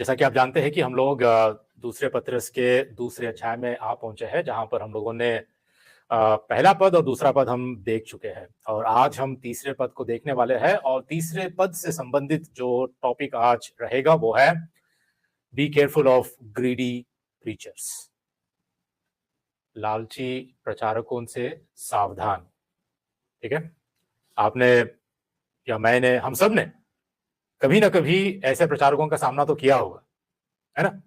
जैसा कि आप जानते हैं कि हम लोग दूसरे पत्रस के दूसरे अध्याय में आ पहुंचे हैं, जहां पर हम लोगों ने पहला पद और दूसरा पद हम देख चुके हैं और आज हम तीसरे पद को देखने वाले हैं। और तीसरे पद से संबंधित जो टॉपिक आज रहेगा वो है be careful of greedy preachers, लालची प्रचारकों से सावधान। ठीक है, आपने या मैंने, हम सब ने कभी ना कभी ऐसे प्रचारकों का सामना तो किया होगा, है ना।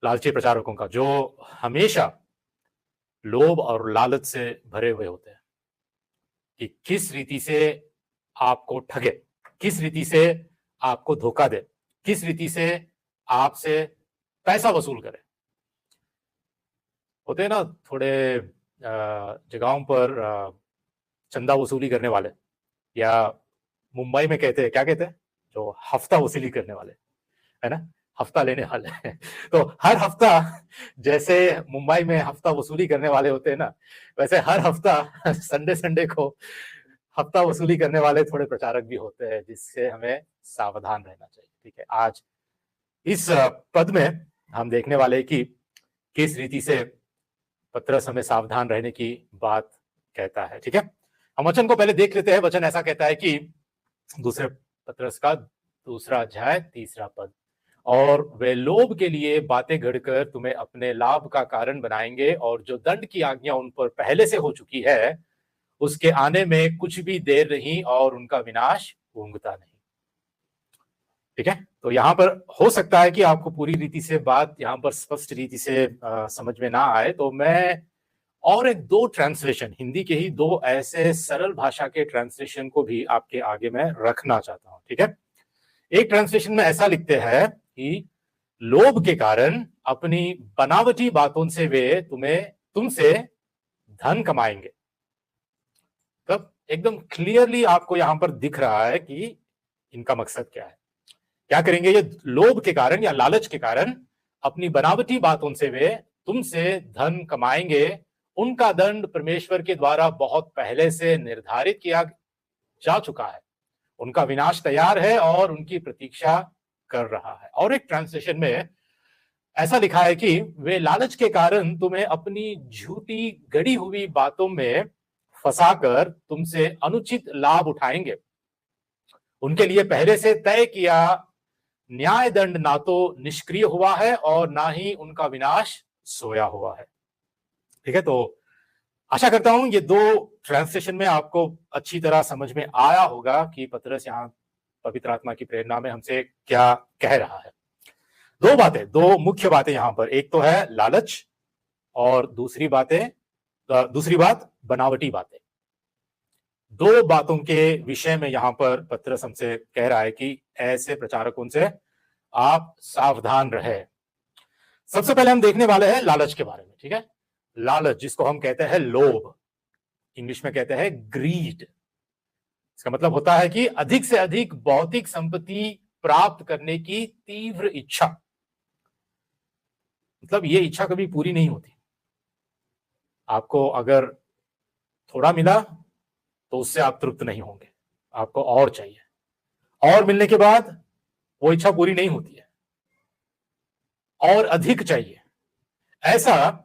लालची प्रचारकों का, जो हमेशा लोभ और लालच से भरे हुए होते हैं कि किस रीति से आपको ठगे, किस रीति से आपको धोखा दे, किस रीति से आपसे पैसा वसूल करे। होते हैं ना थोड़े जगहों पर चंदा वसूली करने वाले, या मुंबई में कहते हैं, क्या कहते हैं, जो हफ्ता वसूली करने वाले, है ना, हफ्ता लेने वाले। तो हर हफ्ता, जैसे मुंबई में हफ्ता वसूली करने वाले होते हैं ना, वैसे हर हफ्ता संडे संडे को हफ्ता वसूली करने वाले थोड़े प्रचारक भी होते हैं, जिससे हमें सावधान रहना चाहिए। ठीक है, आज इस पद में हम देखने वाले कि किस रीति से पत्रस हमें सावधान रहने की बात कहता है। ठीक है, हम वचन को पहले देख लेते हैं। वचन ऐसा कहता है कि दूसरे पत्रस का दूसरा अध्याय तीसरा पद, और वे लोभ के लिए बातें गढ़कर तुम्हें अपने लाभ का कारण बनाएंगे, और जो दंड की आज्ञा उन पर पहले से हो चुकी है उसके आने में कुछ भी देर नहीं, और उनका विनाश ऊंघता नहीं। ठीक है, तो यहां पर हो सकता है कि आपको पूरी रीति से बात यहां पर स्पष्ट रीति से समझ में ना आए, तो मैं और एक दो ट्रांसलेशन, हिंदी के ही दो ऐसे सरल भाषा के ट्रांसलेशन को भी आपके आगे में रखना चाहता हूं। ठीक है, एक ट्रांसलेशन में ऐसा लिखते हैं कि लोभ के कारण अपनी बनावटी बातों से वे तुमसे धन कमाएंगे। तब एकदम क्लियरली आपको यहां पर दिख रहा है कि इनका मकसद क्या है। क्या करेंगे ये? लोभ के कारण या लालच के कारण अपनी बनावटी बातों से वे तुमसे धन कमाएंगे। उनका दंड परमेश्वर के द्वारा बहुत पहले से निर्धारित किया जा चुका है। उनका विनाश तैयार है और उनकी प्रतीक्षा कर रहा है। और एक ट्रांसलेशन में ऐसा लिखा है कि वे लालच के कारण तुम्हें अपनी झूठी गढ़ी हुई बातों में फंसाकर तुमसे अनुचित लाभ उठाएंगे। उनके लिए पहले से तय किया न्याय दंड ना तो निष्क्रिय हुआ है और ना ही उनका विनाश सोया हुआ है। ठीक है, तो आशा करता हूं ये दो ट्रांसलेशन में आपको अच्छी तरह समझ में आया होगा कि पतरस यहाँ पवित्र आत्मा की प्रेरणा में हमसे क्या कह रहा है। दो बातें, दो मुख्य बातें यहां पर, एक तो है लालच और दूसरी बात बनावटी बातें। दो बातों के विषय में यहां पर पतरस हमसे कह रहा है कि ऐसे प्रचारकों से आप सावधान रहे। सबसे पहले हम देखने वाले हैं लालच के बारे में। ठीक है, लालच जिसको हम कहते हैं लोभ, इंग्लिश में कहते हैं ग्रीड। इसका मतलब होता है कि अधिक से अधिक भौतिक संपत्ति प्राप्त करने की तीव्र इच्छा। मतलब ये इच्छा कभी पूरी नहीं होती। आपको अगर थोड़ा मिला तो उससे आप तृप्त नहीं होंगे, आपको और चाहिए, और मिलने के बाद वो इच्छा पूरी नहीं होती है, और अधिक चाहिए। ऐसा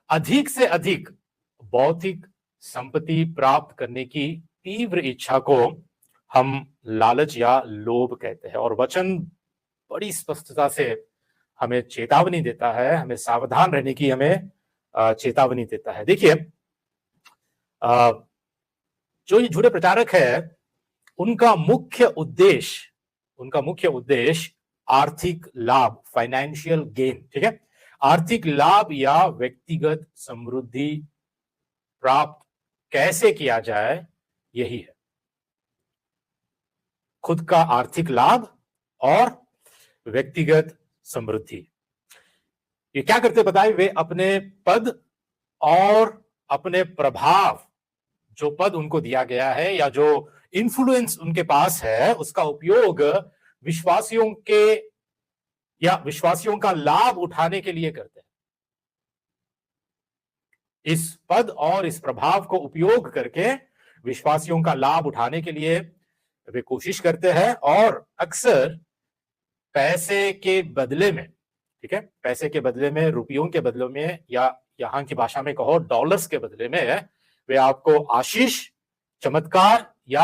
अधिक से अधिक भौतिक संपत्ति प्राप्त करने की तीव्र इच्छा को हम लालच या लोभ कहते हैं। और वचन बड़ी स्पष्टता से हमें चेतावनी देता है, हमें सावधान रहने की हमें चेतावनी देता है। देखिए, जो ये झूठे प्रचारक है उनका मुख्य उद्देश्य आर्थिक लाभ, फाइनेंशियल गेन। ठीक है, आर्थिक लाभ या व्यक्तिगत समृद्धि प्राप्त कैसे किया जाए, यही है। खुद का आर्थिक लाभ और व्यक्तिगत समृद्धि। ये क्या करते बताए? वे अपने पद और अपने प्रभाव, जो पद उनको दिया गया है या जो इन्फ्लुएंस उनके पास है, उसका उपयोग विश्वासियों का लाभ उठाने के लिए करते हैं। इस पद और इस प्रभाव को उपयोग करके विश्वासियों का लाभ उठाने के लिए वे कोशिश करते हैं, और अक्सर पैसे के बदले में, ठीक है, पैसे के बदले में, रुपयों के बदले में, या यहां की भाषा में कहो डॉलर्स के बदले में, वे आपको आशीष, चमत्कार या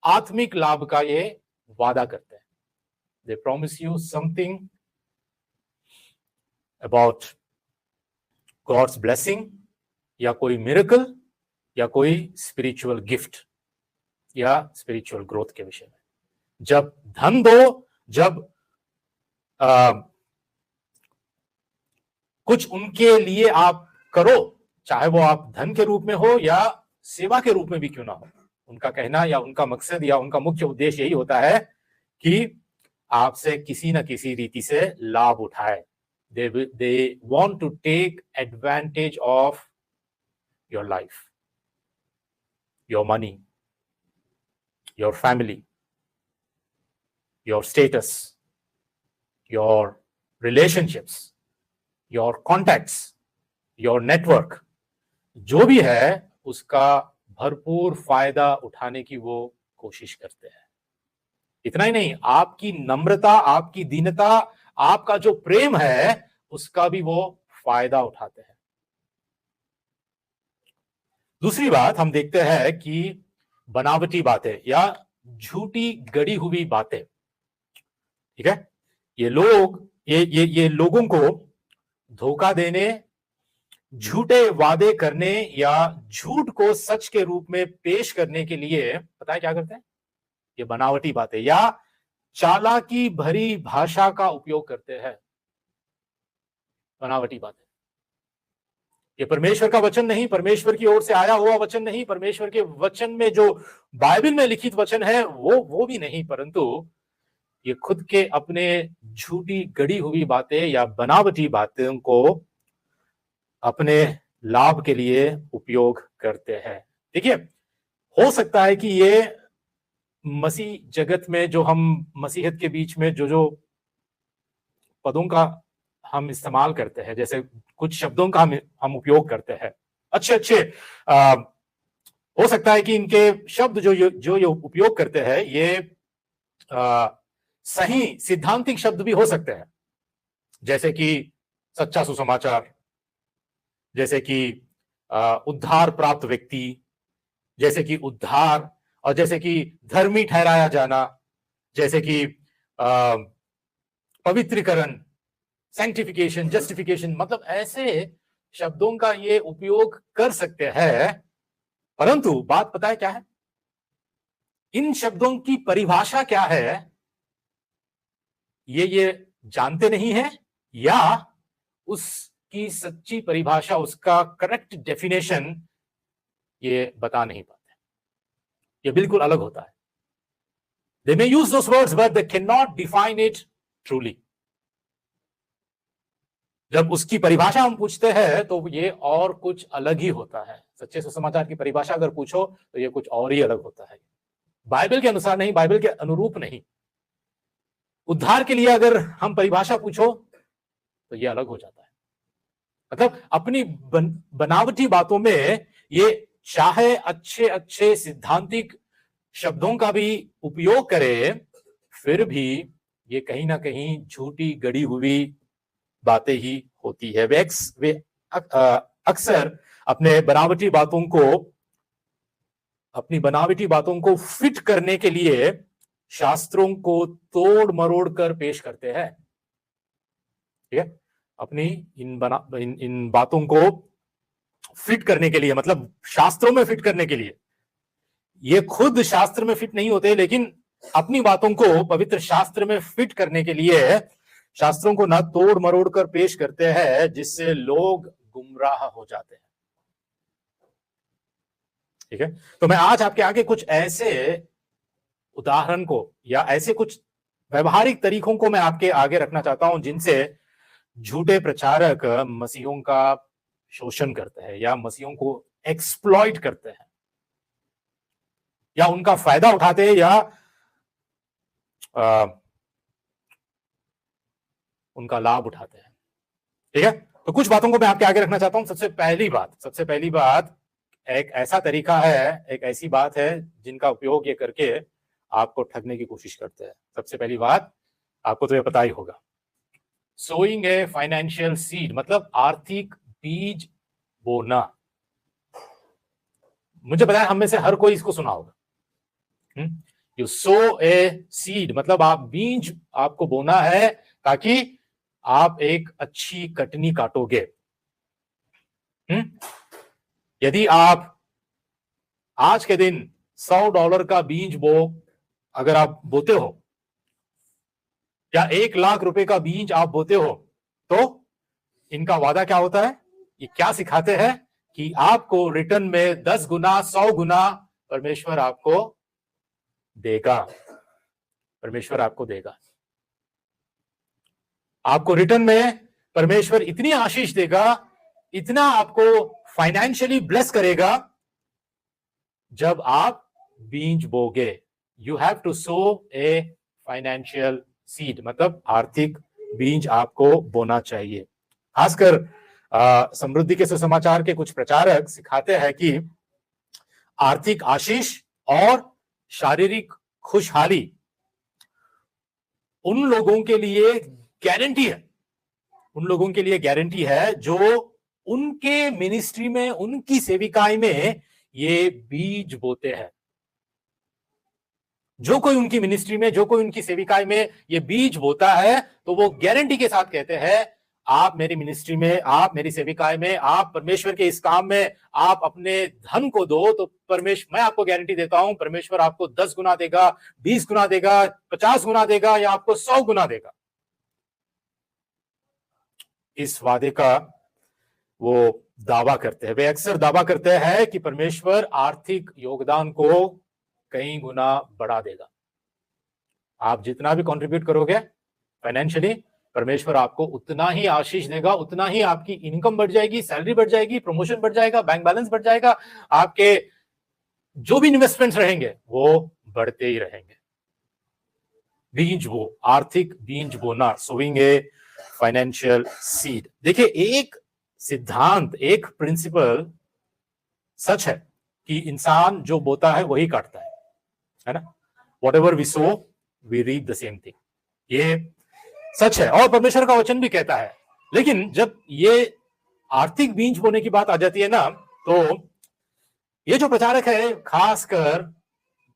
आत्मिक लाभ का ये वादा करते हैं। They promise you something about God's blessing, या कोई मिरेकल, या कोई स्पिरिचुअल गिफ्ट, या स्पिरिचुअल ग्रोथ के विषय में। जब धन दो, जब कुछ उनके लिए आप करो, चाहे वो आप धन के रूप में हो या सेवा के रूप में भी क्यों ना हो, उनका कहना या उनका मकसद या उनका मुख्य उद्देश्य यही होता है कि आपसे किसी न किसी रीति से लाभ उठाए। they want to take advantage of your life, your money, your family, your status, your relationships, your contacts, your network, जो भी है उसका भरपूर फायदा उठाने की वो कोशिश करते हैं। इतना ही नहीं, आपकी नम्रता, आपकी दीनता, आपका जो प्रेम है उसका भी वो फायदा उठाते हैं। दूसरी बात हम देखते हैं कि बनावटी बातें या झूठी गढ़ी हुई बातें, ठीक है, ये लोगों को धोखा देने, झूठे वादे करने या झूठ को सच के रूप में पेश करने के लिए पता है क्या करते हैं? ये बनावटी बातें या चालाकी भरी भाषा का उपयोग करते हैं। बनावटी बातें, ये परमेश्वर का वचन नहीं, परमेश्वर की ओर से आया हुआ वचन नहीं, परमेश्वर के वचन में जो बाइबल में लिखित वचन है वो भी नहीं, परंतु ये खुद के अपने झूठी गढ़ी हुई बातें या बनावटी बातों को अपने लाभ के लिए उपयोग करते हैं। देखिए, हो सकता है कि ये मसीह जगत में, जो हम मसीहत के बीच में जो पदों का हम इस्तेमाल करते हैं, जैसे कुछ शब्दों का हम उपयोग करते हैं, अच्छे हो सकता है कि इनके शब्द जो ये उपयोग करते हैं ये सही सिद्धांतिक शब्द भी हो सकते हैं, जैसे कि सच्चा सुसमाचार, जैसे कि उद्धार प्राप्त व्यक्ति, जैसे कि उद्धार, और जैसे कि धर्मी ठहराया जाना, जैसे कि पवित्रीकरण, सैंक्टिफिकेशन, जस्टिफिकेशन, मतलब ऐसे शब्दों का ये उपयोग कर सकते हैं। परंतु बात पता है क्या है? इन शब्दों की परिभाषा क्या है ये जानते नहीं है, या उसकी सच्ची परिभाषा, उसका करेक्ट डेफिनेशन ये बता नहीं पाते। ये बिल्कुल अलग होता है। They may use those words but they cannot define it truly. जब उसकी परिभाषा हम पूछते हैं तो ये और कुछ अलग ही होता है। सच्चे सुसमाचार की परिभाषा अगर पूछो तो ये कुछ और ही अलग होता है, बाइबल के अनुसार नहीं, बाइबल के अनुरूप नहीं। उद्धार के लिए अगर हम परिभाषा पूछो तो ये अलग हो जाता है। मतलब अपनी बनावटी बातों में ये चाहे अच्छे सिद्धांतिक शब्दों का भी उपयोग करे, फिर भी ये कहीं ना कहीं झूठी गढ़ी हुई बातें ही होती है। वे अक्सर अपनी बनावटी बातों को फिट करने के लिए शास्त्रों को तोड़ मरोड़ कर पेश करते हैं, ठीक है, अपनी इन बातों को फिट करने के लिए, मतलब शास्त्रों में फिट करने के लिए। ये खुद शास्त्र में फिट नहीं होते, लेकिन अपनी बातों को पवित्र शास्त्र में फिट करने के लिए शास्त्रों को ना तोड़ मरोड़ कर पेश करते हैं, जिससे लोग गुमराह हो जाते हैं। ठीक है, तो मैं आज आपके आगे कुछ ऐसे उदाहरण को या ऐसे कुछ व्यवहारिक तरीकों को मैं आपके आगे रखना चाहता हूं, जिनसे झूठे प्रचारक मसीहों का शोषण करते हैं या मसीहों को एक्सप्लॉइट करते हैं या उनका फायदा उठाते हैं या उनका लाभ उठाते हैं। ठीक है, तो कुछ बातों को मैं आपके आगे रखना चाहता हूं। सबसे पहली बात एक ऐसा तरीका है, एक ऐसी बात है जिनका उपयोग ये करके आपको ठगने की कोशिश करते हैं। सबसे पहली बात, आपको तो ये पता ही होगा। सोइंग ए फाइनेंशियल सीड मतलब आर्थिक बीज बोना। मुझे पता है हम में से हर कोई इसको सुना होगा। यू सो ए सीड मतलब आप बीज आपको बोना है ताकि आप एक अच्छी कटनी काटोगे। यदि आप आज के दिन $100 का बीज अगर आप बोते हो या 1 लाख रुपए का बीज आप बोते हो, तो इनका वादा क्या होता है? ये क्या सिखाते हैं कि आपको रिटर्न में 10 गुना 100 गुना परमेश्वर आपको देगा। परमेश्वर आपको देगा। आपको रिटर्न में परमेश्वर इतनी आशीष देगा, इतना आपको फाइनेंशियली ब्लेस करेगा जब आप बीज बोगे। You have to sow a financial seed मतलब आर्थिक बीज आपको बोना चाहिए। खासकर समृद्धि के सुसमाचार के कुछ प्रचारक सिखाते हैं कि आर्थिक आशीष और शारीरिक खुशहाली उन लोगों के लिए गारंटी है, उन लोगों के लिए गारंटी है जो उनके मिनिस्ट्री में, उनकी सेविकाई में ये बीज बोते हैं। जो कोई उनकी मिनिस्ट्री में, जो कोई उनकी सेविकाई में ये बीज बोता है, तो वो गारंटी के साथ कहते हैं, आप मेरी मिनिस्ट्री में, आप मेरी सेविकाई में, आप परमेश्वर के इस काम में आप अपने धन को दो, तो परमेश्वर, मैं आपको गारंटी देता हूं, परमेश्वर आपको 10 गुना देगा, 20 गुना देगा, 50 गुना देगा या आपको 100 गुना देगा। इस वादे का वो दावा करते हैं, वे अक्सर दावा करते हैं कि परमेश्वर आर्थिक योगदान को कई गुना बढ़ा देगा। आप जितना भी कंट्रीब्यूट करोगे फाइनेंशियली, परमेश्वर आपको उतना ही आशीष देगा, उतना ही आपकी इनकम बढ़ जाएगी, सैलरी बढ़ जाएगी, प्रमोशन बढ़ जाएगा, बैंक बैलेंस बढ़ जाएगा, आपके जो भी इन्वेस्टमेंट्स रहेंगे वो बढ़ते ही रहेंगे। बीज वो आर्थिक बीज बोना, सोइंग ए फाइनेंशियल सीड। देखिए, एक सिद्धांत, एक प्रिंसिपल सच है कि इंसान जो बोता है वही काटता है ना। Whatever we sow, we reap the same thing। ये सच है और परमेश्वर का वचन भी कहता है। लेकिन जब ये आर्थिक बीज बोने की बात आ जाती है ना, तो ये जो प्रचारक है, खासकर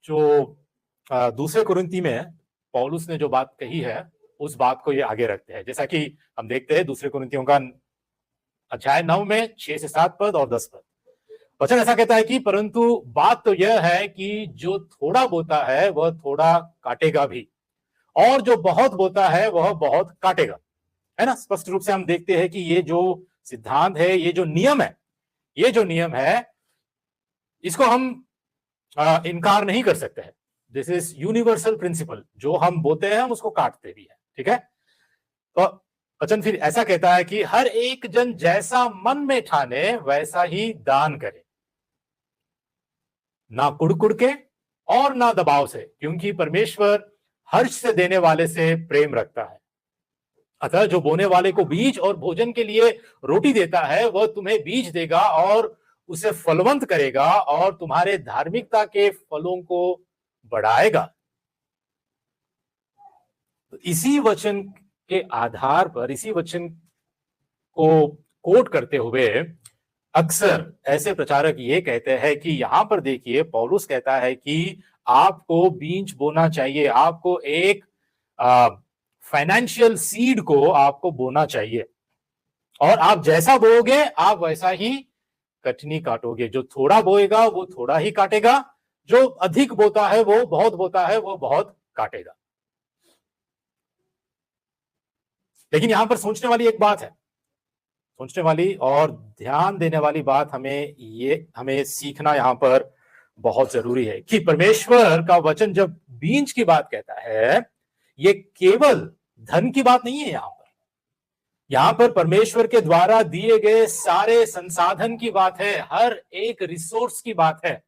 जो दूसरे कुरिन्ती में पौलुस ने जो बात कही है, उस बात को ये आगे रखते हैं। जैसा कि हम देखते हैं दूसरे कुरिन्तियों का अध्याय 9 में 6 से 7 पद और 10 पद, वचन ऐसा कहता है कि परंतु बात तो यह है कि जो थोड़ा बोता है वह थोड़ा काटेगा भी, और जो बहुत बोता है वह बहुत काटेगा। है ना। स्पष्ट रूप से हम देखते हैं कि ये जो सिद्धांत है, ये जो नियम है, ये जो नियम है, इसको हम इनकार नहीं कर सकते हैं। This is universal principle. जो हम बोते हैं हम उसको काटते भी है। ठीक है। तो वचन फिर ऐसा कहता है कि हर एक जन जैसा मन में ठाने वैसा ही दान करे, ना कुड़कुड़ के और ना दबाव से, क्योंकि परमेश्वर हर्ष से देने वाले से प्रेम रखता है। अतः जो बोने वाले को बीज और भोजन के लिए रोटी देता है, वह तुम्हें बीज देगा और उसे फलवंत करेगा और तुम्हारे धार्मिकता के फलों को बढ़ाएगा। तो इसी वचन के आधार पर, इसी वचन को कोट करते हुए अक्सर ऐसे प्रचारक ये कहते हैं कि यहां पर देखिए, पौलुस कहता है कि आपको बीज बोना चाहिए, आपको एक फाइनेंशियल सीड को आपको बोना चाहिए, और आप जैसा बोओगे आप वैसा ही कटनी काटोगे। जो थोड़ा बोएगा वो थोड़ा ही काटेगा, जो अधिक बोता है, वो बहुत बोता है, वो बहुत काटेगा। लेकिन यहां पर सोचने वाली एक बात है, सोचने वाली और ध्यान देने वाली बात हमें सीखना यहां पर बहुत जरूरी है कि परमेश्वर का वचन जब बीज की बात कहता है, ये केवल धन की बात नहीं है। यहां पर परमेश्वर के द्वारा दिए गए सारे संसाधन की बात है, हर एक रिसोर्स की बात है।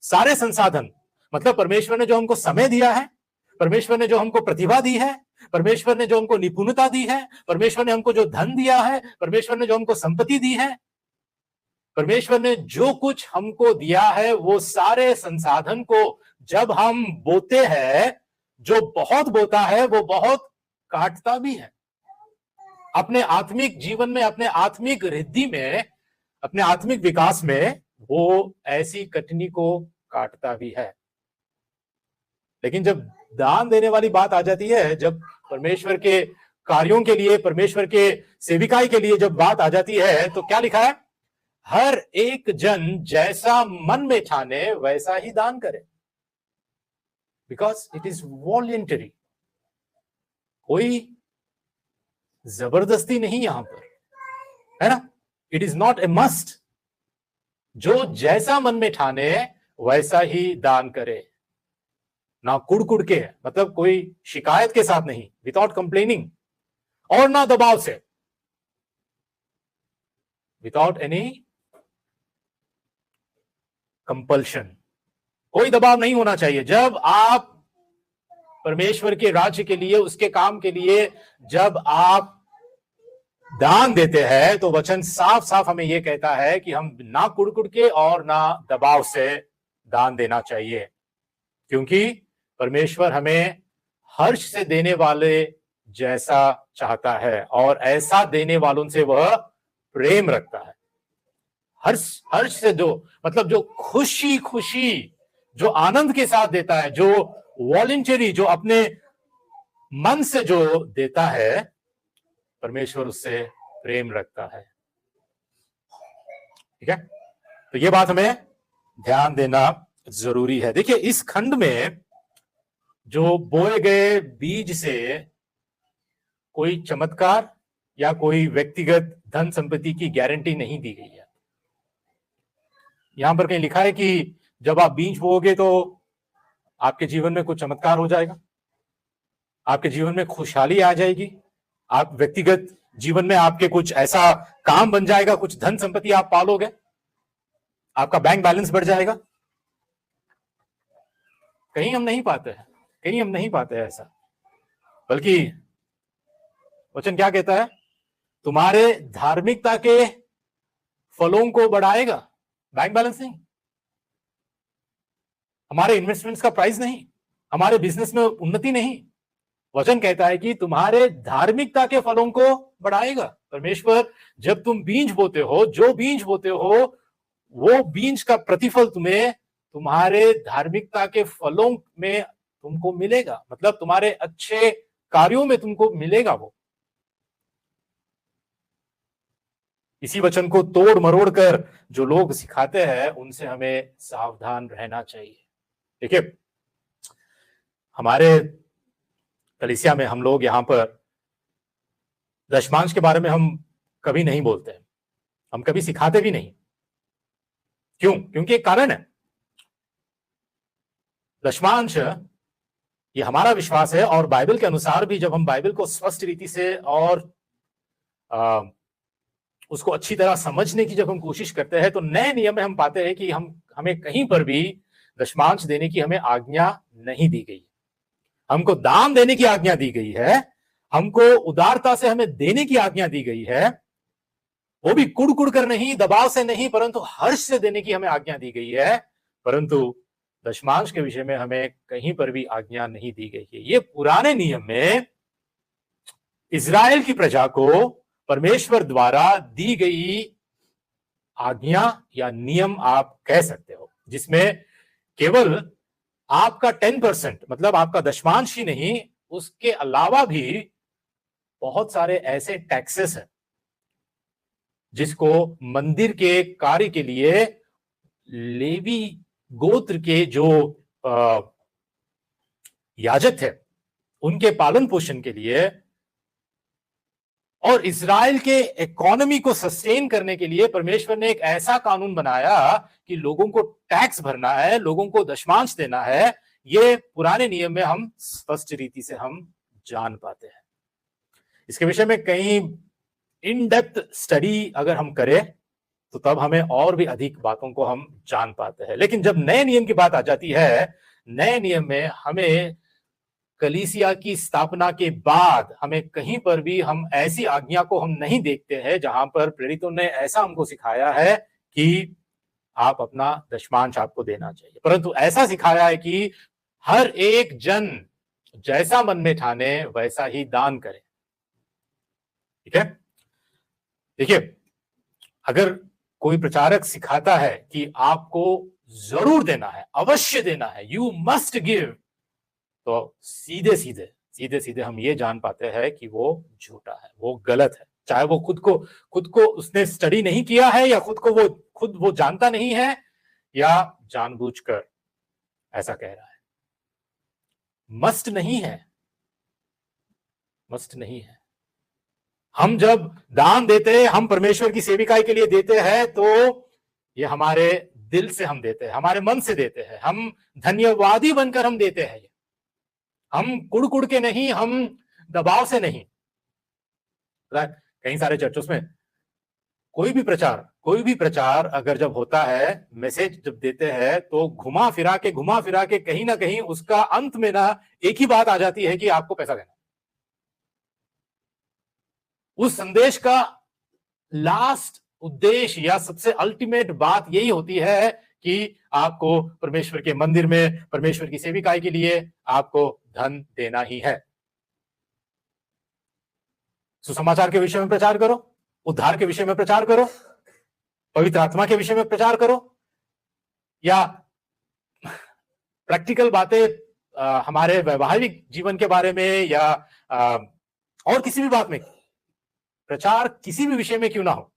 सारे संसाधन मतलब परमेश्वर ने जो हमको समय दिया है, परमेश्वर ने जो हमको प्रतिभा दी है, परमेश्वर ने जो हमको निपुणता दी है, परमेश्वर ने हमको जो धन दिया है, परमेश्वर ने जो हमको संपत्ति दी है, परमेश्वर ने जो कुछ हमको दिया है, वो सारे संसाधन को जब हम बोते हैं, जो बहुत बोता है वो बहुत काटता भी है। अपने आत्मिक जीवन में, अपने आत्मिक रिद्धि में, अपने आत्मिक विकास में वो ऐसी कठिनी को काटता भी है। लेकिन जब दान देने वाली बात आ जाती है, जब परमेश्वर के कार्यों के लिए, परमेश्वर के सेविकाई के लिए जब बात आ जाती है, तो क्या लिखा है? हर एक जन जैसा मन में ठाने वैसा ही दान करे, बिकॉज इट इज वॉलंटरी। कोई जबरदस्ती नहीं यहां पर, है ना? It is not a must. जो जैसा मन में ठाने वैसा ही दान करे, ना कुड़ के, मतलब कोई शिकायत के साथ नहीं, विदाउट कंप्लेनिंग, और ना दबाव से, विदाउट एनी कंपल्शन। कोई दबाव नहीं होना चाहिए। जब आप परमेश्वर के राज्य के लिए, उसके काम के लिए जब आप दान देते हैं, तो वचन साफ साफ हमें यह कहता है कि हम ना कुड़ के और ना दबाव से दान देना चाहिए, क्योंकि परमेश्वर हमें हर्ष से देने वाले जैसा चाहता है, और ऐसा देने वालों से वह प्रेम रखता है। हर्ष से, जो मतलब जो खुशी खुशी, जो आनंद के साथ देता है, जो वॉलंटरी, जो अपने मन से जो देता है, परमेश्वर उससे प्रेम रखता है। ठीक है, तो ये बात हमें ध्यान देना जरूरी है। देखिए, इस खंड में जो बोए गए बीज से कोई चमत्कार या कोई व्यक्तिगत धन संपत्ति की गारंटी नहीं दी गई है। यहां पर कहीं लिखा है कि जब आप बीज बोओगे तो आपके जीवन में कुछ चमत्कार हो जाएगा, आपके जीवन में खुशहाली आ जाएगी, आप व्यक्तिगत जीवन में आपके कुछ ऐसा काम बन जाएगा, कुछ धन संपत्ति आप पालोगे, आपका बैंक बैलेंस बढ़ जाएगा। कहीं हम नहीं पाते हैं, कहीं हम नहीं पाते हैं ऐसा। बल्कि वचन क्या कहता है? तुम्हारे धार्मिकता के फलों को बढ़ाएगा, बैंक बैलेंस नहीं, हमारे इन्वेस्टमेंट्स का प्राइस नहीं, हमारे बिजनेस में उन्नति नहीं। वचन कहता है कि तुम्हारे धार्मिकता के फलों को बढ़ाएगा। परमेश्वर, जब तुम बीज बोते हो, जो बीज बोते हो, वो बीज का प्रतिफल तुम्हें तुम्हारे धार्मिकता के फलों में तुमको मिलेगा, मतलब तुम्हारे अच्छे कार्यों में तुमको मिलेगा वो। इसी वचन को तोड़ मरोड़ कर जो लोग सिखाते हैं, उनसे हमें सावधान रहना चाहिए। देखिए, हमारे कलीसिया में हम लोग यहां पर दशमांश के बारे में हम कभी नहीं बोलते हैं, हम कभी सिखाते भी नहीं। क्यों? क्योंकि एक कारण है। दशमांश ये हमारा विश्वास है, और बाइबल के अनुसार भी जब हम बाइबल को स्पष्ट रीति से और उसको अच्छी तरह समझने की जब हम कोशिश करते हैं, तो नए नियम में हम पाते हैं कि हमें कहीं पर भी दशमांश देने की हमें आज्ञा नहीं दी गई। हमको दान देने की आज्ञा दी गई है, हमको उदारता से हमें देने की आज्ञा दी गई है, वो भी कुड़ कर नहीं, दबाव से नहीं, परंतु हर्ष से देने की हमें आज्ञा दी गई है। परंतु दशमांश के विषय में हमें कहीं पर भी आज्ञा नहीं दी गई है। ये पुराने नियम में इजराइल की प्रजा को परमेश्वर द्वारा दी गई आज्ञा या नियम आप कह सकते हो, जिसमें केवल आपका 10%, मतलब आपका दशमांश ही नहीं, उसके अलावा भी बहुत सारे ऐसे टैक्सेस हैं जिसको मंदिर के कार्य के लिए लेवी गोत्र के जो याजक थे, उनके पालन पोषण के लिए और इजराइल के इकोनॉमी को सस्टेन करने के लिए परमेश्वर ने एक ऐसा कानून बनाया कि लोगों को टैक्स भरना है, लोगों को दशमांश देना है। ये पुराने नियम में हम स्पष्ट रीति से हम जान पाते हैं। इसके विषय में कहीं इन डेप्थ स्टडी अगर हम करें तो तब हमें और भी अधिक बातों को हम जान पाते हैं। लेकिन जब नए नियम की बात आ जाती है, नए नियम में हमें कलीसिया की स्थापना के बाद हमें कहीं पर भी हम ऐसी आज्ञा को हम नहीं देखते हैं जहां पर प्रेरितों ने ऐसा हमको सिखाया है कि आप अपना दशमांश आपको देना चाहिए, परंतु ऐसा सिखाया है कि हर एक जन जैसा मन में ठाने वैसा ही दान करें। ठीक है, देखिए, अगर कोई प्रचारक सिखाता है कि आपको जरूर देना है, अवश्य देना है, यू मस्ट गिव, तो सीधे सीधे सीधे सीधे हम ये जान पाते हैं कि वो झूठा है, वो गलत है। चाहे वो खुद को उसने स्टडी नहीं किया है, या खुद वो जानता नहीं है, या जानबूझकर ऐसा कह रहा है। मस्ट नहीं है, मस्ट नहीं है। हम जब दान देते हैं, हम परमेश्वर की सेविकाई के लिए देते हैं, तो ये हमारे दिल से हम देते हैं, हमारे मन से देते हैं, हम धन्यवादी बनकर हम देते हैं। हम कुड़ के नहीं, हम दबाव से नहीं। कई सारे चर्चों में कोई भी प्रचार अगर जब होता है, मैसेज जब देते हैं, तो घुमा फिरा के कहीं ना कहीं उसका अंत में ना एक ही बात आ जाती है कि आपको पैसा देना। उस संदेश का लास्ट उद्देश्य या सबसे अल्टीमेट बात यही होती है कि आपको परमेश्वर के मंदिर में, परमेश्वर की सेविकाई के लिए आपको धन देना ही है। सुसमाचार के विषय में प्रचार करो, उद्धार के विषय में प्रचार करो, पवित्र आत्मा के विषय में प्रचार करो, या प्रैक्टिकल बातें हमारे वैवाहिक जीवन के बारे में, या और किसी भी बात में प्रचार, किसी भी विषय में क्यों ना हो,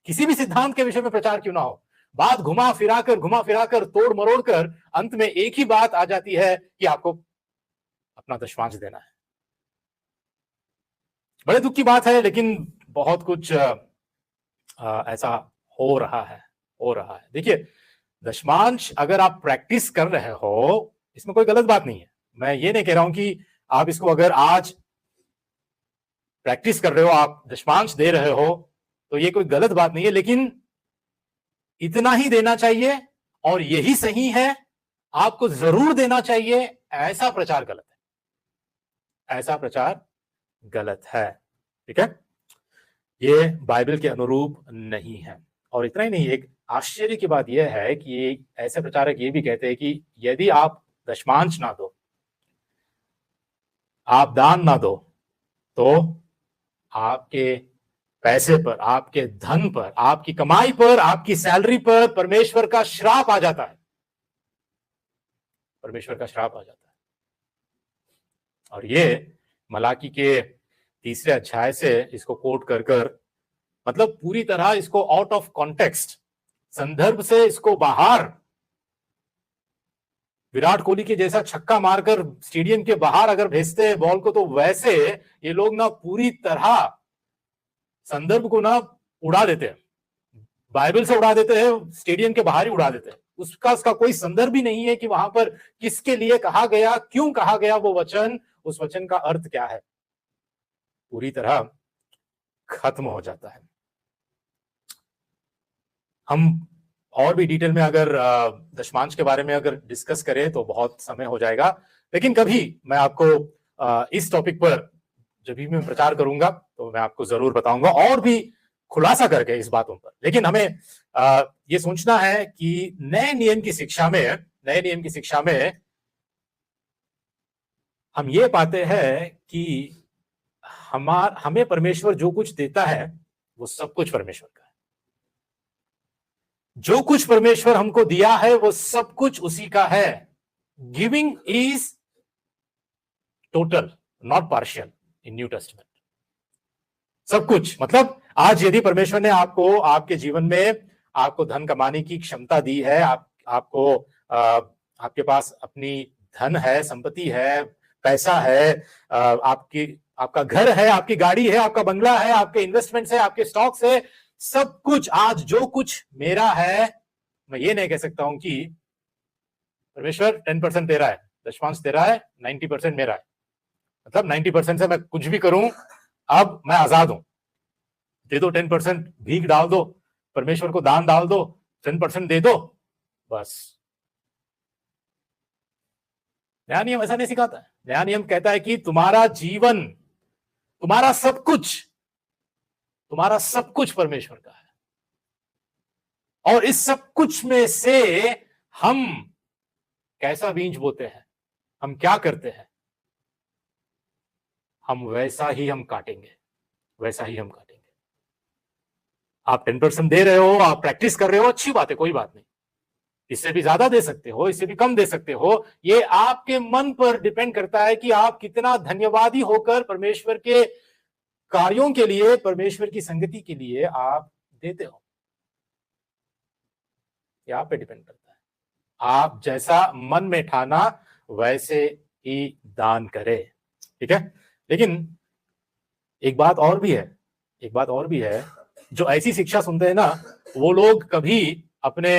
किसी भी सिद्धांत के विषय में प्रचार क्यों ना हो, बात घुमा फिराकर तोड़ मरोड़ कर अंत में एक ही बात आ जाती है कि आपको अपना दशमांश देना है। बड़े दुख की बात है, लेकिन बहुत कुछ ऐसा हो रहा है। देखिए, दशमांश अगर आप प्रैक्टिस कर रहे हो, इसमें कोई गलत बात नहीं है। मैं ये नहीं कह रहा हूं कि आप इसको अगर आज प्रैक्टिस कर रहे हो, आप दशमांश दे रहे हो, तो ये कोई गलत बात नहीं है, लेकिन इतना ही देना चाहिए और यही सही है, आपको जरूर देना चाहिए, ऐसा प्रचार गलत है, ऐसा प्रचार गलत है। ठीक है, ये बाइबल के अनुरूप नहीं है। और इतना ही नहीं, एक आश्चर्य की बात यह है कि ऐसे प्रचारक ये भी कहते हैं कि यदि आप दशमांश ना दो, आप दान ना दो, तो आपके पैसे पर, आपके धन पर, आपकी कमाई पर, आपकी सैलरी पर परमेश्वर का श्राप आ जाता है, परमेश्वर का श्राप आ जाता है। और ये मलाकी के 3 अध्याय से इसको कोट कर मतलब पूरी तरह इसको आउट ऑफ कॉन्टेक्स्ट, संदर्भ से इसको बाहर, विराट कोहली के जैसा छक्का मारकर स्टेडियम के बाहर अगर भेजते हैं बॉल को, तो वैसे ये लोग ना पूरी तरह संदर्भ को ना उड़ा देते हैं, बाइबल से उड़ा देते हैं, स्टेडियम के बाहर ही उड़ा देते हैं। उसका कोई संदर्भ ही नहीं है कि वहां पर किसके लिए कहा गया, क्यों कहा गया वो वचन, उस वचन का अर्थ क्या है, पूरी तरह खत्म हो जाता है। हम और भी डिटेल में अगर दशमांश के बारे में अगर डिस्कस करें तो बहुत समय हो जाएगा, लेकिन कभी मैं आपको इस टॉपिक पर जब भी मैं प्रचार करूंगा तो मैं आपको जरूर बताऊंगा, और भी खुलासा करके इस बातों पर। लेकिन हमें ये सोचना है कि नए नियम की शिक्षा में हम ये पाते हैं कि हमें परमेश्वर जो कुछ देता है वो सब कुछ परमेश्वर का है। जो कुछ परमेश्वर हमको दिया है वो सब कुछ उसी का है। Giving is total, not partial in new testament. सब कुछ मतलब आज यदि परमेश्वर ने आपको, आपके जीवन में आपको धन कमाने की क्षमता दी है, आपको आपके पास अपनी धन है, संपत्ति है, पैसा है, आपका घर है, आपकी गाड़ी है, आपका बंगला है, आपके इन्वेस्टमेंट्स है, आपके स्टॉक्स है, सब कुछ, आज जो कुछ मेरा है, मैं ये नहीं कह सकता हूं कि परमेश्वर 10% दे रहा है, दशमांश दे रहा है, 90% मेरा है, मतलब 90% से मैं कुछ भी करूं, अब मैं आजाद हूं। दे दो 10%, भीख डाल दो, परमेश्वर को दान डाल दो, 10% दे दो, बस। नया नियम ऐसा नहीं सिखाता है। नया नियम कहता है कि तुम्हारा जीवन, तुम्हारा सब कुछ परमेश्वर का है, और इस सब कुछ में से हम कैसा बीज बोते हैं, हम क्या करते हैं, हम वैसा ही हम काटेंगे, वैसा ही हम काटेंगे। आप 10% दे रहे हो, आप प्रैक्टिस कर रहे हो, अच्छी बात है, कोई बात नहीं। इससे भी ज्यादा दे सकते हो, इससे भी कम दे सकते हो। ये आपके मन पर डिपेंड करता है कि आप कितना धन्यवादी होकर परमेश्वर के कार्यों के लिए, परमेश्वर की संगति के लिए आप देते हो। ये आप पे डिपेंड करता है। आप जैसा मन में ठाना वैसे ही दान करे, ठीक है। लेकिन एक बात और भी है, एक बात और भी है, जो ऐसी शिक्षा सुनते हैं ना, वो लोग कभी अपने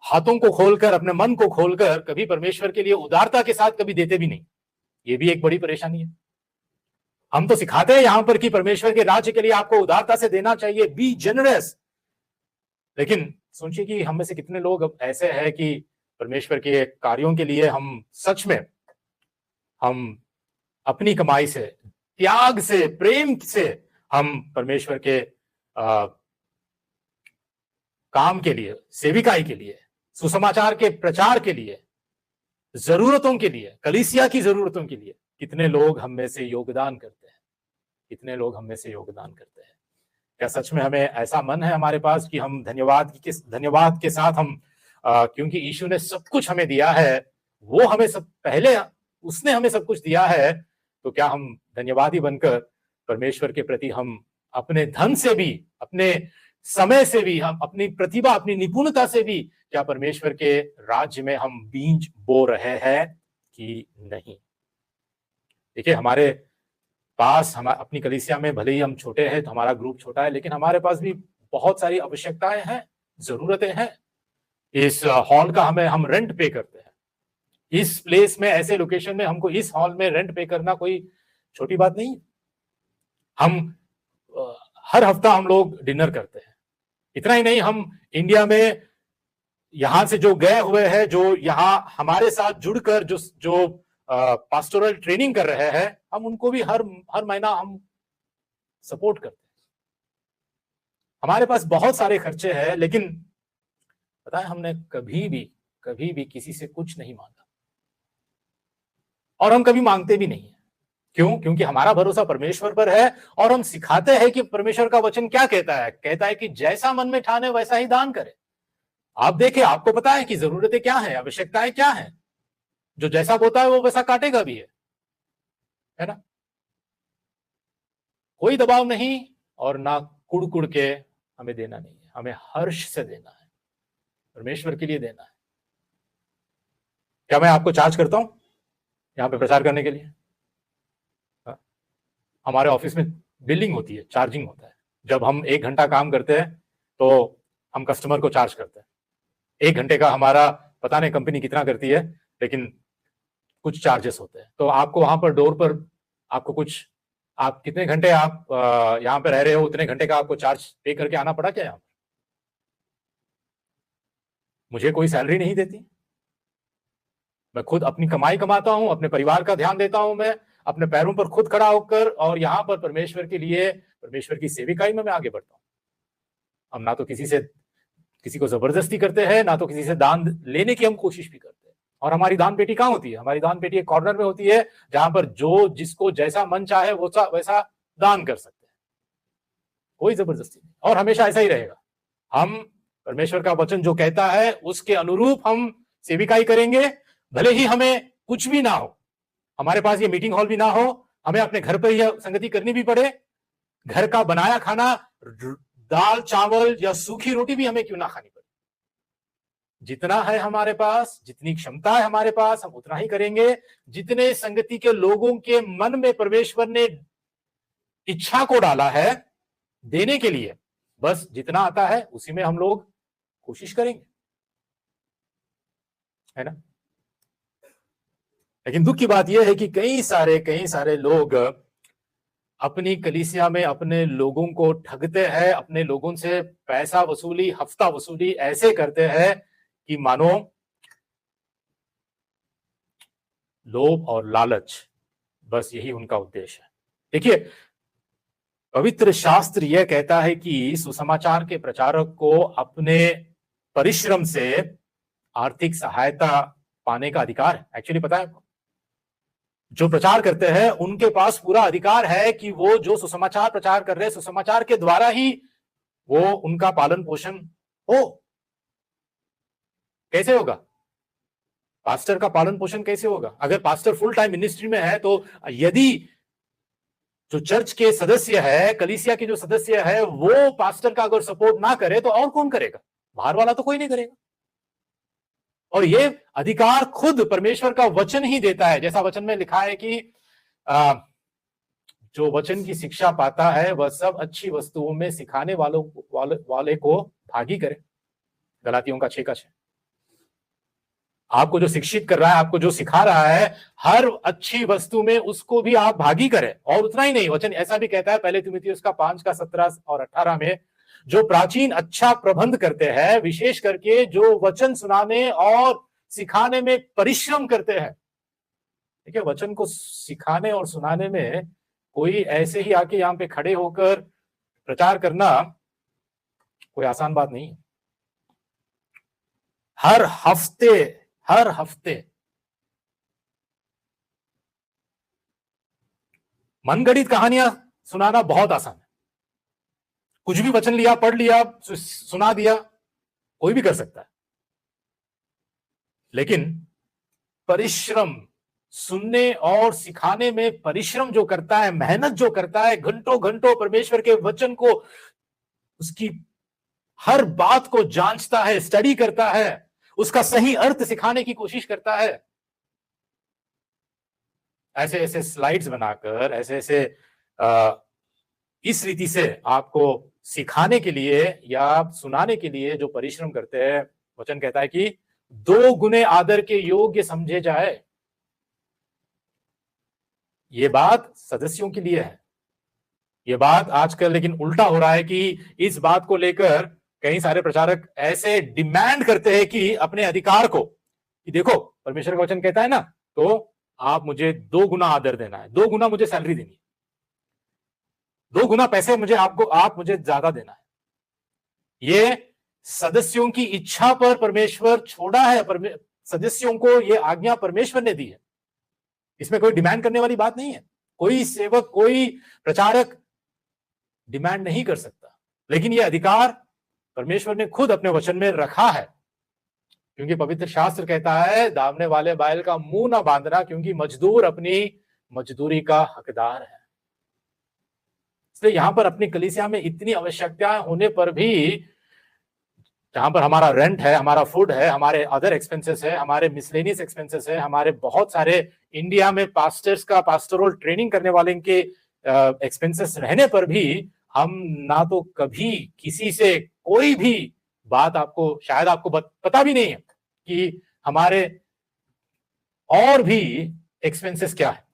हाथों को खोलकर, अपने मन को खोलकर कभी परमेश्वर के लिए उदारता के साथ कभी देते भी नहीं। ये भी एक बड़ी परेशानी है। हम तो सिखाते हैं यहां पर कि परमेश्वर के राज्य के लिए आपको उदारता से देना चाहिए, बी जेनरस। लेकिन सोचिए कि हम में से कितने लोग अब ऐसे हैं कि परमेश्वर के कार्यों के लिए हम सच में, हम अपनी कमाई से, त्याग से, प्रेम से हम परमेश्वर के काम के लिए, सेविकाई के लिए, सुसमाचार के प्रचार के लिए, जरूरतों के लिए, कलीसिया की जरूरतों के लिए कितने लोग हम में से योगदान करते हैं, कितने लोग हम में से योगदान करते हैं। क्या सच में हमें ऐसा मन है हमारे पास कि हम धन्यवाद के साथ हम क्योंकि यीशु ने सब कुछ हमें दिया है, वो हमें सब पहले, उसने हमें सब कुछ दिया है, तो क्या हम धन्यवादी बनकर परमेश्वर के प्रति हम अपने धन से भी, अपने समय से भी, हम अपनी प्रतिभा, अपनी निपुणता से भी क्या परमेश्वर के राज्य में हम बीज बो रहे हैं कि नहीं। देखिए, हमारे पास, हम अपनी कलीसिया में भले ही हम छोटे हैं, तो हमारा ग्रुप छोटा है, लेकिन हमारे पास भी बहुत सारी आवश्यकताएं हैं, जरूरतें हैं। इस हॉल का हम रेंट पे करते हैं। इस प्लेस में, ऐसे लोकेशन में हमको इस हॉल में रेंट पे करना कोई छोटी बात नहीं। हम हर हफ्ता हम लोग डिनर करते हैं। इतना ही नहीं, हम इंडिया में यहां से जो गए हुए हैं, जो यहाँ हमारे साथ जुड़कर जो पास्टोरल ट्रेनिंग कर रहे हैं, हम उनको भी हर महीना हम सपोर्ट करते हैं। हमारे पास बहुत सारे खर्चे हैं, लेकिन पता है, हमने कभी भी किसी से कुछ नहीं मांगा, और हम कभी मांगते भी नहीं है। क्यों? क्योंकि हमारा भरोसा परमेश्वर पर है, और हम सिखाते हैं कि परमेश्वर का वचन क्या कहता है। कहता है कि जैसा मन में ठाने वैसा ही दान करे। आप देखें, आपको पता है कि जरूरतें क्या है, आवश्यकताएं क्या है। जो जैसा बोता है वो वैसा काटेगा भी है ना। कोई दबाव नहीं, और ना कुड़ के हमें देना नहीं है, हमें हर्ष से देना है, परमेश्वर के लिए देना है। क्या मैं आपको चार्ज करता हूं यहां पे प्रचार करने के लिए? हमारे ऑफिस में बिलिंग होती है, चार्जिंग होता है। जब हम 1 घंटा काम करते हैं तो हम कस्टमर को चार्ज करते हैं। 1 घंटे का हमारा, पता नहीं कंपनी कितना करती है, लेकिन कुछ चार्जेस होते हैं। तो आपको वहां पर डोर पर आपको कुछ, आप कितने घंटे आप यहाँ पे रह रहे हो, उतने घंटे का आपको चार्ज पे करके आना पड़ा क्या? यहाँ मुझे कोई सैलरी नहीं देती, मैं खुद अपनी कमाई कमाता हूं, अपने परिवार का ध्यान देता हूं, मैं अपने पैरों पर खुद खड़ा होकर, और यहाँ पर परमेश्वर के लिए, परमेश्वर की सेविकाई में मैं आगे बढ़ता हूं। हम ना तो किसी को जबरदस्ती करते हैं, ना तो किसी से दान लेने की हम कोशिश भी करते हैं। और हमारी दान पेटी कहाँ होती है? हमारी दान पेटी एक कॉर्नर में होती है, जहां पर जो जिसको जैसा मन चाहे वो वैसा दान कर सकते हैं, कोई जबरदस्ती नहीं, और हमेशा ऐसा ही रहेगा। हम परमेश्वर का वचन जो कहता है उसके अनुरूप हम सेविकाई करेंगे, भले ही हमें कुछ भी ना हो, हमारे पास ये मीटिंग हॉल भी ना हो, हमें अपने घर पर यह संगति करनी भी पड़े, घर का बनाया खाना, दाल चावल या सूखी रोटी भी हमें क्यों ना खानी पड़े। जितना है हमारे पास, जितनी क्षमता है हमारे पास, हम उतना ही करेंगे। जितने संगति के लोगों के मन में परमेश्वर ने इच्छा को डाला है देने के लिए, बस जितना आता है उसी में हम लोग कोशिश करेंगे, है ना। लेकिन दुख की बात यह है कि कई सारे लोग अपनी कलीसिया में अपने लोगों को ठगते हैं, अपने लोगों से पैसा वसूली, हफ्ता वसूली ऐसे करते हैं कि मानो लोभ और लालच, बस यही उनका उद्देश्य है। देखिए, पवित्र शास्त्र यह कहता है कि सुसमाचार के प्रचारक को अपने परिश्रम से आर्थिक सहायता पाने का अधिकार है। एक्चुअली पता है आपको, जो प्रचार करते हैं उनके पास पूरा अधिकार है कि वो जो सुसमाचार प्रचार कर रहे हैं, सुसमाचार के द्वारा ही वो उनका पालन पोषण हो। कैसे होगा? पास्टर का पालन पोषण कैसे होगा? अगर पास्टर फुल टाइम मिनिस्ट्री में है तो यदि जो चर्च के सदस्य है, कलीसिया के जो सदस्य है, वो पास्टर का अगर सपोर्ट ना करे तो और कौन करेगा? बाहर वाला तो कोई नहीं करेगा। और ये अधिकार खुद परमेश्वर का वचन ही देता है। जैसा वचन में लिखा है कि जो वचन की शिक्षा पाता है वह सब अच्छी वस्तुओं में सिखाने वाले को भागी करे। गलातियों का 6:6। आपको जो शिक्षित कर रहा है, आपको जो सिखा रहा है, हर अच्छी वस्तु में उसको भी आप भागी करें। और उतना ही नहीं, वचन ऐसा भी कहता है पहले तीमुथियुस का 5:17 और 18 में, जो प्राचीन अच्छा प्रबंध करते हैं, विशेष करके जो वचन सुनाने और सिखाने में परिश्रम करते हैं। देखिए, वचन को सिखाने और सुनाने में कोई ऐसे ही आके यहां पे खड़े होकर प्रचार करना कोई आसान बात नहीं है। हर हफ्ते मनगढ़ंत कहानियां सुनाना बहुत आसान है। कुछ भी वचन लिया, पढ़ लिया, सुना दिया, कोई भी कर सकता है। लेकिन परिश्रम, सुनने और सिखाने में परिश्रम जो करता है, मेहनत जो करता है, घंटों घंटों परमेश्वर के वचन को, उसकी हर बात को जांचता है, स्टडी करता है, उसका सही अर्थ सिखाने की कोशिश करता है, ऐसे ऐसे स्लाइड्स बनाकर, ऐसे ऐसे इस रीति से आपको सिखाने के लिए या सुनाने के लिए जो परिश्रम करते हैं, वचन कहता है कि 2 गुने आदर के योग्य समझे जाए। ये बात सदस्यों के लिए है। ये बात आजकल लेकिन उल्टा हो रहा है कि इस बात को लेकर कई सारे प्रचारक ऐसे डिमांड करते हैं कि अपने अधिकार को, कि देखो परमेश्वर का वचन कहता है ना, तो आप मुझे 2 गुना आदर देना है, 2 गुना मुझे सैलरी देनी है, 2 गुना पैसे आप मुझे ज्यादा देना है। ये सदस्यों की इच्छा पर परमेश्वर छोड़ा है। सदस्यों को ये आज्ञा परमेश्वर ने दी है। इसमें कोई डिमांड करने वाली बात नहीं है। कोई सेवक, कोई प्रचारक डिमांड नहीं कर सकता, लेकिन यह अधिकार परमेश्वर ने खुद अपने वचन में रखा है। क्योंकि पवित्र शास्त्र कहता है, दावने वाले बैल का मुंह ना बांधना, क्योंकि मजदूर अपनी मजदूरी का हकदार है। इसलिए यहां पर अपनी कलीसिया में इतनी आवश्यकताएं होने पर भी, जहां पर हमारा रेंट है, हमारा फूड है, हमारे अदर एक्सपेंसेस है, हमारे मिसलेनियस एक्सपेंसेस है, हमारे बहुत सारे इंडिया में पास्टर्स का पास्टोरल ट्रेनिंग करने वाले के एक्सपेंसेस रहने पर भी हम ना तो कभी किसी से कोई भी बात, आपको शायद आपको पता भी नहीं है कि हमारे और भी एक्सपेंसेस क्या है।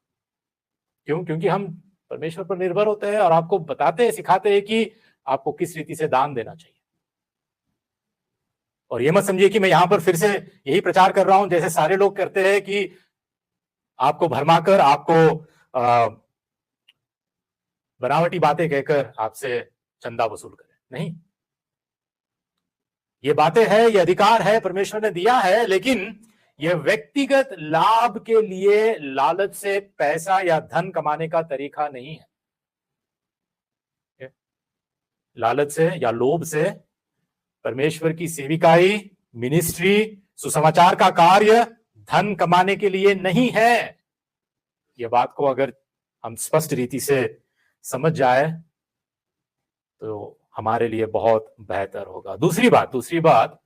क्यों? क्योंकि हम परमेश्वर पर निर्भर होते हैं और आपको बताते हैं, सिखाते हैं कि आपको किस रीति से दान देना चाहिए। और ये मत समझिए कि मैं यहां पर फिर से यही प्रचार कर रहा हूं जैसे सारे लोग करते हैं कि आपको भरमाकर, आपको बनावटी बातें कहकर आपसे चंदा वसूल करें। नहीं, ये बातें हैं, ये अधिकार है, परमेश्वर ने दिया है, लेकिन यह व्यक्तिगत लाभ के लिए लालच से पैसा या धन कमाने का तरीका नहीं है। लालच से या लोभ से परमेश्वर की सेविकाई, मिनिस्ट्री, सुसमाचार का कार्य धन कमाने के लिए नहीं है। यह बात को अगर हम स्पष्ट रीति से समझ जाए तो हमारे लिए बहुत बेहतर होगा। दूसरी बात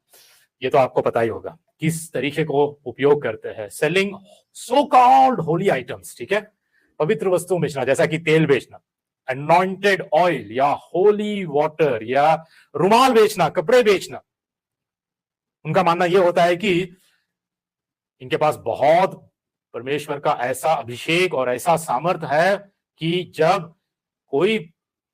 ये तो आपको पता ही होगा किस तरीके को उपयोग करते हैं, selling so called Holi items. ठीक है, पवित्र वस्तु बेचना, जैसा कि तेल बेचना, अनॉइंटेड ऑयल या होली वाटर, या रुमाल बेचना, कपड़े बेचना। उनका मानना यह होता है कि इनके पास बहुत परमेश्वर का ऐसा अभिषेक और ऐसा सामर्थ है कि जब कोई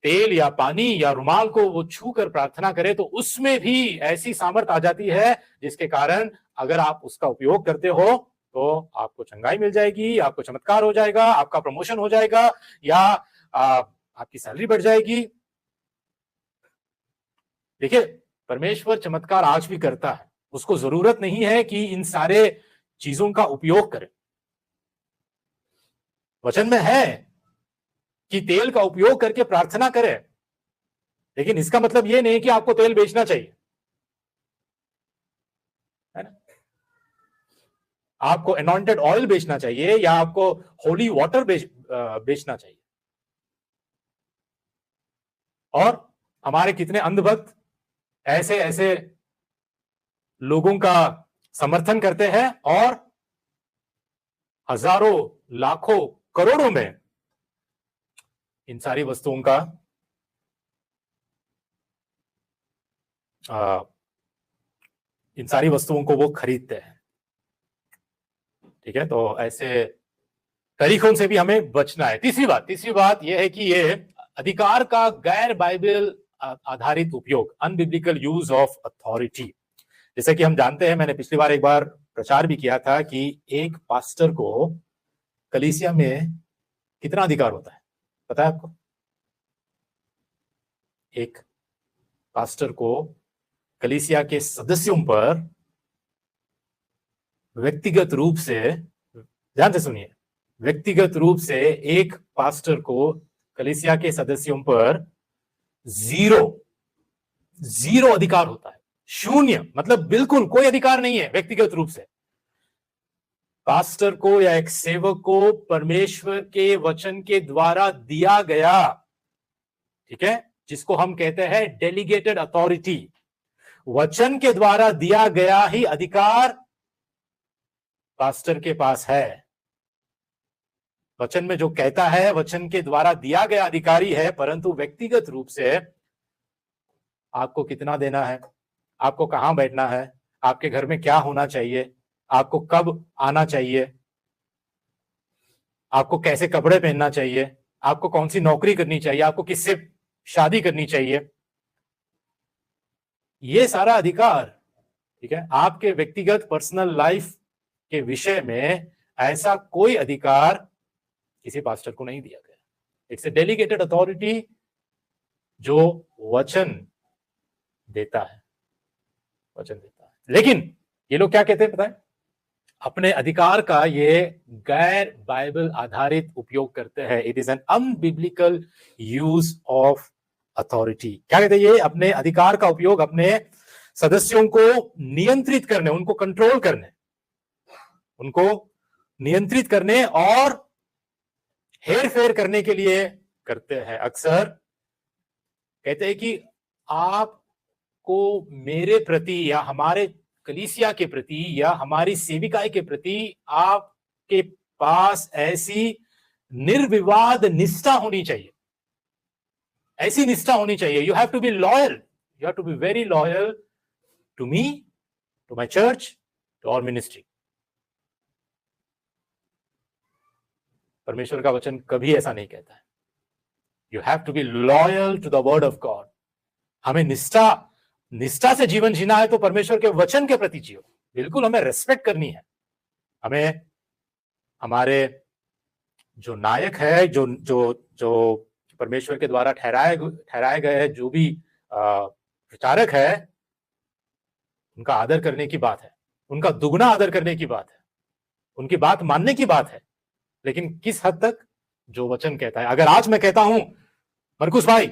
तेल या पानी या रुमाल को वो छू कर प्रार्थना करे तो उसमें भी ऐसी सामर्थ आ जाती है जिसके कारण अगर आप उसका उपयोग करते हो तो आपको चंगाई मिल जाएगी, आपको चमत्कार हो जाएगा, आपका प्रमोशन हो जाएगा, या आपकी सैलरी बढ़ जाएगी। देखिए, परमेश्वर चमत्कार आज भी करता है, उसको जरूरत नहीं है कि इन सारे चीजों का उपयोग करें। वचन में है कि तेल का उपयोग करके प्रार्थना करें, लेकिन इसका मतलब यह नहीं कि आपको तेल बेचना चाहिए, है ना? आपको अनॉइंटेड ऑयल बेचना चाहिए या आपको होली वाटर बेचना चाहिए। और हमारे कितने अंधभक्त ऐसे ऐसे लोगों का समर्थन करते हैं और हजारों, लाखों, करोड़ों में इन सारी वस्तुओं का इन सारी वस्तुओं को वो खरीदते हैं। ठीक है, तो ऐसे तरीकों से भी हमें बचना है। तीसरी बात यह है कि ये अधिकार का गैर बाइबल आधारित उपयोग, अनबिब्लिकल यूज ऑफ अथॉरिटी। जैसे कि हम जानते हैं, मैंने पिछली बार एक बार प्रचार भी किया था कि एक पास्टर को कलीसिया में कितना अधिकार होता है, पता है आपको? एक पास्टर को कलीसिया के सदस्यों पर व्यक्तिगत रूप से, ध्यान से सुनिए, व्यक्तिगत रूप से एक पास्टर को कलीसिया के सदस्यों पर जीरो अधिकार होता है। शून्य मतलब बिल्कुल कोई अधिकार नहीं है व्यक्तिगत रूप से। पास्टर को या एक सेवक को परमेश्वर के वचन के द्वारा दिया गया, ठीक है, जिसको हम कहते हैं डेलीगेटेड अथॉरिटी, वचन के द्वारा दिया गया ही अधिकार पास्टर के पास है। वचन में जो कहता है वचन के द्वारा दिया गया अधिकारी है, परंतु व्यक्तिगत रूप से आपको कितना देना है, आपको कहां बैठना है, आपके घर में क्या होना चाहिए, आपको कब आना चाहिए, आपको कैसे कपड़े पहनना चाहिए, आपको कौन सी नौकरी करनी चाहिए, आपको किससे शादी करनी चाहिए, ये सारा अधिकार, ठीक है, आपके व्यक्तिगत पर्सनल लाइफ के विषय में ऐसा कोई अधिकार किसी पास्टर को नहीं दिया गया। इट्स ए डेलीगेटेड अथॉरिटी जो वचन देता है, वचन देता है। लेकिन ये लोग क्या कहते हैं पता है? अपने अधिकार का ये गैर बाइबल आधारित उपयोग करते हैं। It is an unbiblical use of authority. क्या कहते हैं? ये अपने अधिकार का उपयोग अपने सदस्यों को नियंत्रित करने, उनको कंट्रोल करने, उनको नियंत्रित करने और हेर फेर करने के लिए करते हैं। अक्सर कहते हैं कि आपको मेरे प्रति या हमारे कलीसिया के प्रति या हमारी सेविकाई के प्रति आपके पास ऐसी निर्विवाद निष्ठा होनी चाहिए, ऐसी निष्ठा होनी चाहिए। You have to be loyal, you have to be very loyal to me, to my church, to our ministry. परमेश्वर का वचन कभी ऐसा नहीं कहता है। You have to be loyal to the word of God. हमें निष्ठा से जीवन जीना है तो परमेश्वर के वचन के प्रति जियो। बिल्कुल हमें रेस्पेक्ट करनी है। हमें हमारे जो नायक है, जो जो जो परमेश्वर के द्वारा ठहराए गए जो भी प्रचारक है, उनका आदर करने की बात है, उनका दुगना आदर करने की बात है, उनकी बात मानने की बात है। लेकिन किस हद तक? जो वचन कहता है। अगर आज मैं कहता हूं मरकुस भाई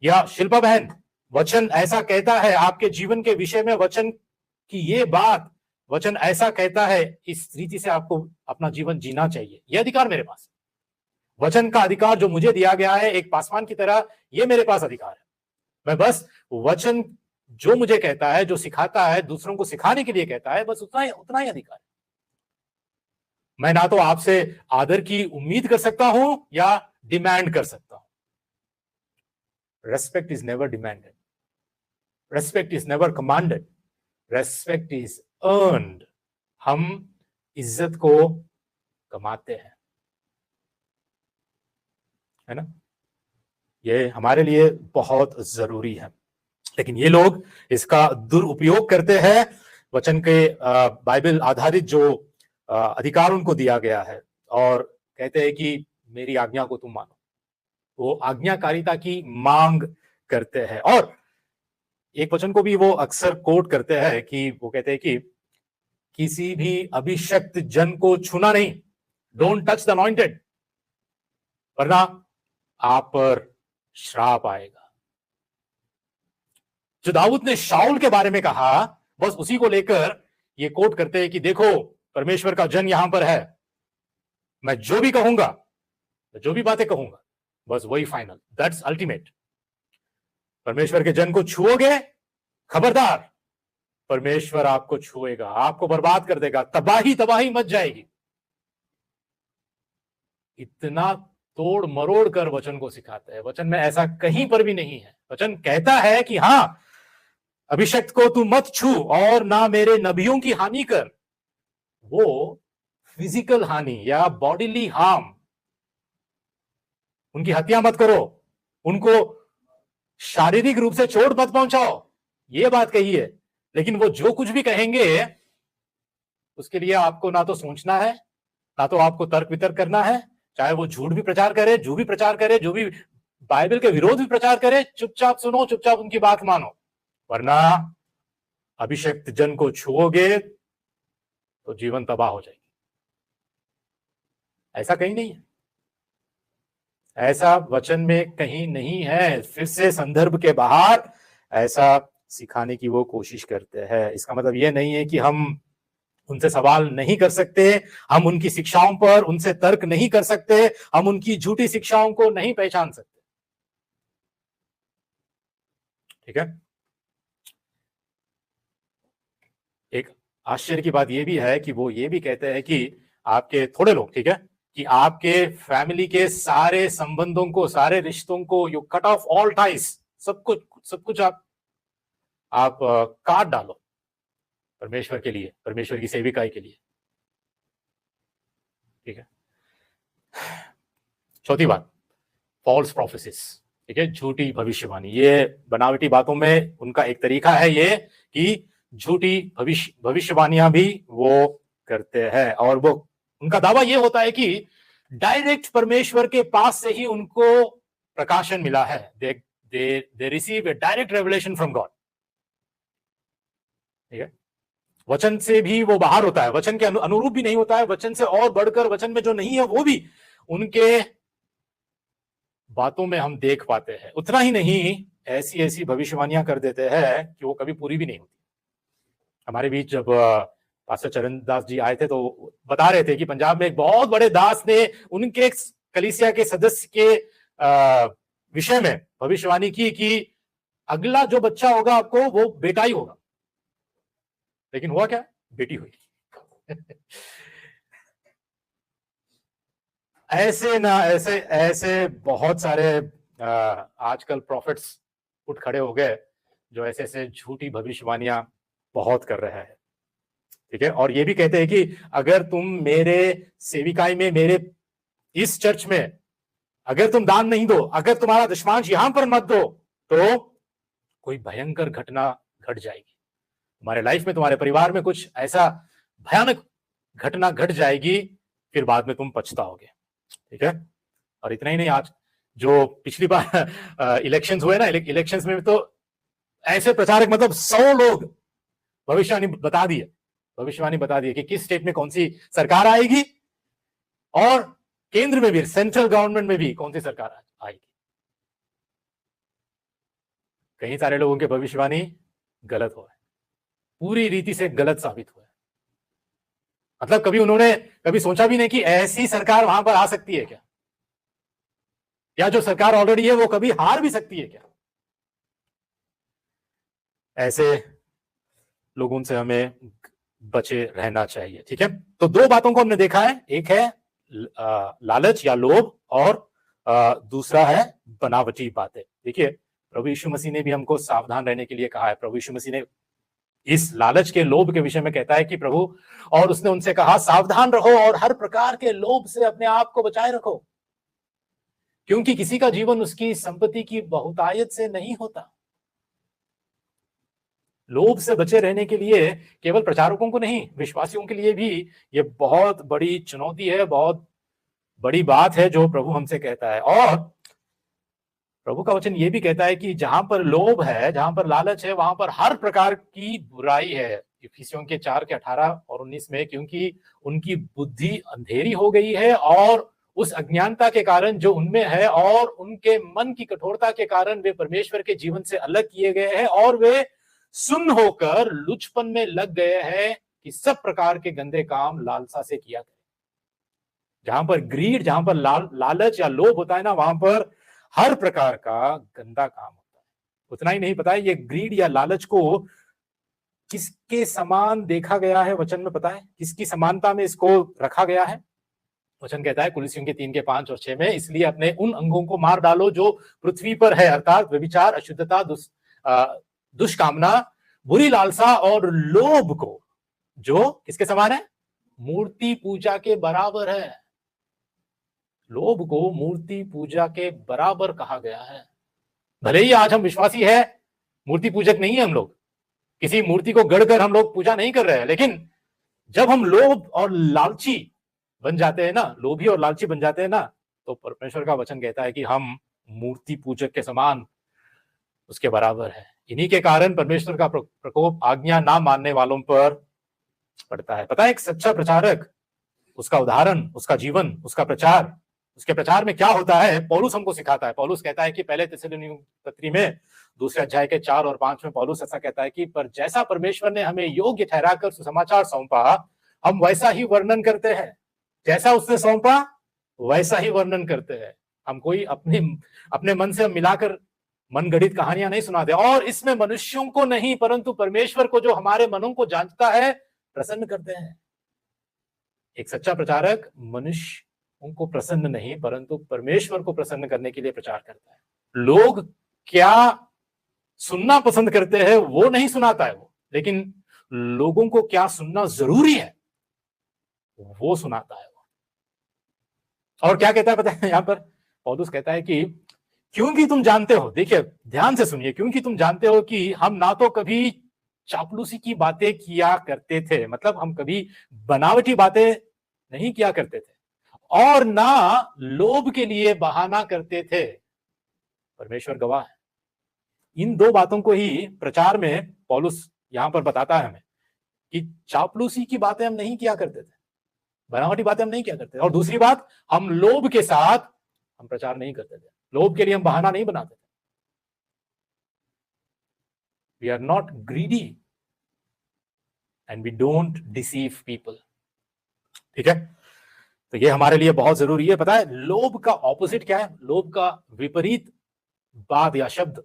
या शिल्पा बहन, वचन ऐसा कहता है आपके जीवन के विषय में, वचन की ये बात, वचन ऐसा कहता है, इस रीति से आपको अपना जीवन जीना चाहिए, यह अधिकार मेरे पास है। वचन का अधिकार जो मुझे दिया गया है एक पासवान की तरह, यह मेरे पास अधिकार है। मैं बस वचन जो मुझे कहता है, जो सिखाता है, दूसरों को सिखाने के लिए कहता है, बस उतना ही अधिकार है। मैं ना तो आपसे आदर की उम्मीद कर सकता हूं या डिमांड कर सकता हूं। Respect is never demanded, respect is never commanded, respect is earned. हम इज्जत को कमाते हैं, है ना? ये हमारे लिए बहुत जरूरी है। लेकिन ये लोग इसका दुरुपयोग करते हैं। वचन के बाइबल आधारित जो अधिकार उनको दिया गया है और कहते हैं कि मेरी आज्ञा को तुम मानो। वो आज्ञाकारिता की मांग करते हैं। और एक वचन को भी वो अक्सर कोट करते हैं कि वो कहते हैं कि किसी भी अभिषक्त जन को छूना नहीं, डोंट टच द अनॉइंटेड। वरना आप पर श्राप आएगा। जो दाऊद ने शाऊल के बारे में कहा, बस उसी को लेकर ये कोट करते हैं कि देखो परमेश्वर का जन यहां पर है, मैं जो भी कहूंगा, जो भी बातें कहूंगा, बस वही फाइनल, दैट्स अल्टीमेट। परमेश्वर के जन को छुओगे, खबरदार, परमेश्वर आपको छुएगा, आपको बर्बाद कर देगा, तबाही तबाही मच जाएगी। इतना तोड़ मरोड़ कर वचन को सिखाते हैं। वचन में ऐसा कहीं पर भी नहीं है। वचन कहता है कि हां, अभिषक्त को तू मत छू और ना मेरे नबियों की हानि कर। वो फिजिकल हानि या बॉडीली हार्म, उनकी हत्या मत करो, उनको शारीरिक रूप से चोट मत पहुंचाओ, ये बात कही है। लेकिन वो जो कुछ भी कहेंगे उसके लिए आपको ना तो सोचना है, ना तो आपको तर्क वितर्क करना है। चाहे वो झूठ भी प्रचार करे, जो भी प्रचार करे, जो भी बाइबल के विरोध भी प्रचार करे, चुपचाप सुनो, चुपचाप उनकी बात मानो। वरना अभिषक्त जन को छुओगे तो जीवन तबाह हो जाएगी। ऐसा कहीं नहीं है, ऐसा वचन में कहीं नहीं है। फिर से संदर्भ के बाहर ऐसा सिखाने की वो कोशिश करते हैं। इसका मतलब ये नहीं है कि हम उनसे सवाल नहीं कर सकते, हम उनकी शिक्षाओं पर उनसे तर्क नहीं कर सकते, हम उनकी झूठी शिक्षाओं को नहीं पहचान सकते। ठीक है। एक आश्चर्य की बात यह भी है कि वो ये भी कहते हैं कि आपके थोड़े लोग, ठीक है, कि आपके फैमिली के सारे संबंधों को, सारे रिश्तों को, you cut off all ties, सब कुछ आप काट डालो परमेश्वर के लिए, परमेश्वर की सेविकाई के लिए। ठीक है। चौथी बात, फॉल्स प्रोफेसिस। ठीक है, झूठी भविष्यवाणी। ये बनावटी बातों में उनका एक तरीका है ये कि झूठी भविष्यवाणियां भी वो करते हैं, और वो उनका दावा ये होता है कि डायरेक्ट परमेश्वर के पास से ही उनको प्रकाशन मिला है। They receive A direct revelation from God. ठीक है, वचन से भी वो बाहर होता है, वचन के अनुरूप भी नहीं होता है, वचन से और बढ़कर वचन में जो नहीं है वो भी उनके बातों में हम देख पाते हैं। उतना ही नहीं, ऐसी ऐसी भविष्यवाणियां कर देते हैं कि वो कभी पूरी भी नहीं होती। हमारे बीच जब पास्टर चरण दास जी आए थे तो बता रहे थे कि पंजाब में एक बहुत बड़े दास ने उनके कलीसिया के सदस्य के विषय में भविष्यवाणी की कि अगला जो बच्चा होगा आपको वो बेटा ही होगा। लेकिन हुआ क्या? बेटी हुई। ऐसे ना ऐसे ऐसे बहुत सारे आजकल प्रॉफिट्स उठ खड़े हो गए जो ऐसे ऐसे झूठी भविष्यवाणियां बहुत कर रहे हैं। ठीक है, और ये भी कहते हैं कि अगर तुम मेरे सेविकाई में, मेरे इस चर्च में अगर तुम दान नहीं दो, अगर तुम्हारा दशमांश यहां पर मत दो, तो कोई भयंकर घटना घट जाएगी तुम्हारे लाइफ में, तुम्हारे परिवार में कुछ ऐसा भयानक घटना घट जाएगी, फिर बाद में तुम पछताओगे। ठीक है, और इतना ही नहीं, आज जो पिछली बार इलेक्शंस हुए ना, इलेक्शंस में तो ऐसे प्रचारक, मतलब 100 लोग भविष्यवाणी बता दिए कि किस स्टेट में कौन सी सरकार आएगी, और केंद्र में भी, सेंट्रल गवर्नमेंट में भी कौन सी सरकार आएगी। कई सारे लोगों के भविष्यवाणी गलत हुआ है, पूरी रीति से गलत साबित हुआ है। मतलब कभी उन्होंने कभी सोचा भी नहीं कि ऐसी सरकार वहां पर आ सकती है क्या, या जो सरकार ऑलरेडी है वो कभी हार भी सकती है क्या। ऐसे लोगों से हमें बचे रहना चाहिए। ठीक है, तो दो बातों को हमने देखा है, एक है लालच या लोभ, और दूसरा है बनावटी बातें। देखिए, प्रभु यीशु मसीह ने भी हमको सावधान रहने के लिए कहा है। प्रभु यीशु मसीह ने इस लालच के लोभ के विषय में कहता है कि प्रभु, और उसने उनसे कहा, सावधान रहो और हर प्रकार के लोभ से अपने आप को बचाए रखो, क्योंकि किसी का जीवन उसकी संपत्ति की बहुतायत से नहीं होता। लोभ से बचे रहने के लिए केवल प्रचारकों को नहीं, विश्वासियों के लिए भी ये बहुत बड़ी चुनौती है, बहुत बड़ी बात है जो प्रभु हमसे कहता है। और प्रभु का वचन ये भी कहता है कि जहां पर लोभ है, जहां पर लालच है, वहां पर हर प्रकार की बुराई है। इफिसियों के 4 के 18 और 19 में, क्योंकि उनकी बुद्धि अंधेरी हो गई है और उस अज्ञानता के कारण जो उनमें है और उनके मन की कठोरता के कारण वे परमेश्वर के जीवन से अलग किए गए हैं और वे सुन्न होकर लुचपन में लग गए हैं कि सब प्रकार के गंदे काम लालसा से किया करें। जहां पर ग्रीड, जहां पर लालच या लोभ होता है ना, वहां पर हर प्रकार का गंदा काम होता है। उतना ही नहीं, पता है ये ग्रीड या लालच को किसके समान देखा गया है वचन में, पता है किसकी समानता में इसको रखा गया है? वचन कहता है कुलुस्सियों के 3 के 5 और 6 में, इसलिए अपने उन अंगों को मार डालो जो पृथ्वी पर है, अर्थात व्यभिचार, अशुद्धता, दुष्कामना, बुरी लालसा और लोभ को, जो किसके समान है? मूर्ति पूजा के बराबर है। लोभ को मूर्ति पूजा के बराबर कहा गया है। भले ही आज हम विश्वासी है, मूर्ति पूजक नहीं है, हम लोग किसी मूर्ति को गढ़कर हम लोग पूजा नहीं कर रहे हैं, लेकिन जब हम लोभ और लालची बन जाते हैं ना, लोभी और लालची बन जाते हैं ना, तो परमेश्वर का वचन कहता है कि हम मूर्ति पूजक के समान उसके बराबर है। इन्हीं के कारण परमेश्वर का प्रकोप आज्ञा ना मानने वालों पर पड़ता है। पता है एक सच्चा प्रचारक, उसका उदाहरण, उसका जीवन, उसका प्रचार, उसके प्रचार में क्या होता है, पौलुस हमको सिखाता है। पौलुस कहता है कि पहले थिस्सलुनीकियों पत्री में 2 अध्याय के 4 और 5 में पौलुस ऐसा कहता है कि पर जैसा परमेश्वर ने हमें योग्य ठहराकर सुसमाचार सौंपा, हम वैसा ही वर्णन करते हैं। जैसा उसने सौंपा वैसा ही वर्णन करते हैं। हम कोई अपने मन से मिलाकर मन गढ़ित कहानियां नहीं सुनाते, और इसमें मनुष्यों को नहीं परंतु परमेश्वर को, जो हमारे मनों को जानता है, प्रसन्न करते हैं। एक सच्चा प्रचारक मनुष्य उनको प्रसन्न नहीं परंतु परमेश्वर को प्रसन्न करने के लिए प्रचार करता है। लोग क्या सुनना पसंद करते हैं वो नहीं सुनाता है वो, लेकिन लोगों को क्या सुनना जरूरी है वो सुनाता है वो। और क्या कहता है पता है, यहां पर पौलुस कहता है कि क्योंकि तुम जानते हो, देखिए ध्यान से सुनिए, क्योंकि तुम जानते हो कि हम ना तो कभी चापलूसी की बातें किया करते थे, मतलब हम कभी बनावटी बातें नहीं किया करते थे, और ना लोभ के लिए बहाना करते थे। परमेश्वर गवाह है। इन 2 बातों को ही प्रचार में पौलुस यहां पर बताता है हमें कि चापलूसी की बातें हम नहीं किया करते थे, बनावटी बातें हम नहीं किया करते थे, और दूसरी बात, हम लोभ के साथ हम प्रचार नहीं करते थे, लोभ के लिए हम बहाना नहीं बनाते थे। We are not greedy and we don't deceive people. ठीक है, तो ये हमारे लिए बहुत जरूरी है। पता है लोभ का ऑपोजिट क्या है? लोभ का विपरीत बात या शब्द,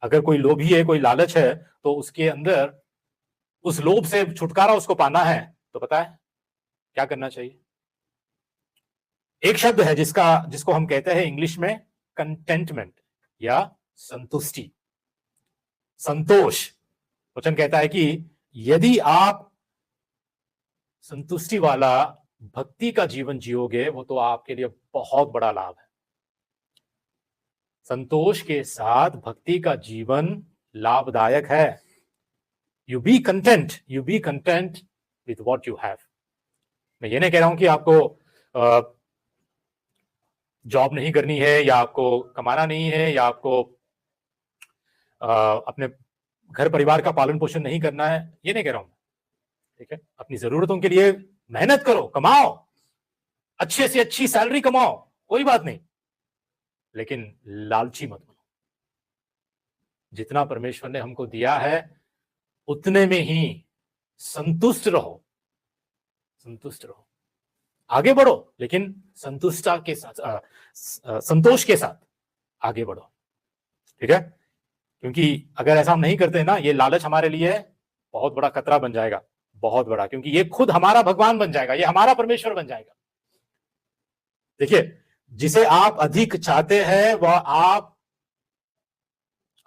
अगर कोई लोभी है, कोई लालच है, तो उसके अंदर उस लोभ से छुटकारा उसको पाना है, तो पता है क्या करना चाहिए? एक शब्द है जिसको हम कहते हैं इंग्लिश में कंटेंटमेंट या संतुष्टि, संतोष। वचन कहता है कि यदि आप संतुष्टि वाला भक्ति का जीवन जियोगे, वो तो आपके लिए बहुत बड़ा लाभ है। संतोष के साथ भक्ति का जीवन लाभदायक है। You B content with what you have. मैं ये नहीं कह रहा हूं कि आपको जॉब नहीं करनी है, या आपको कमाना नहीं है, या आपको अपने घर परिवार का पालन पोषण नहीं करना है, ये नहीं कह रहा हूं। ठीक है, अपनी जरूरतों के लिए मेहनत करो, कमाओ, अच्छे से अच्छी सैलरी कमाओ, कोई बात नहीं, लेकिन लालची मत बनो। जितना परमेश्वर ने हमको दिया है उतने में ही संतुष्ट रहो, संतुष्ट रहो, आगे बढ़ो, लेकिन संतुष्टता के साथ, संतोष के साथ आगे बढ़ो। ठीक है, क्योंकि अगर ऐसा हम नहीं करते ना, ये लालच हमारे लिए बहुत बड़ा खतरा बन जाएगा, बहुत बड़ा, क्योंकि ये खुद हमारा भगवान बन जाएगा, ये हमारा परमेश्वर बन जाएगा। देखिए, जिसे आप अधिक चाहते हैं वह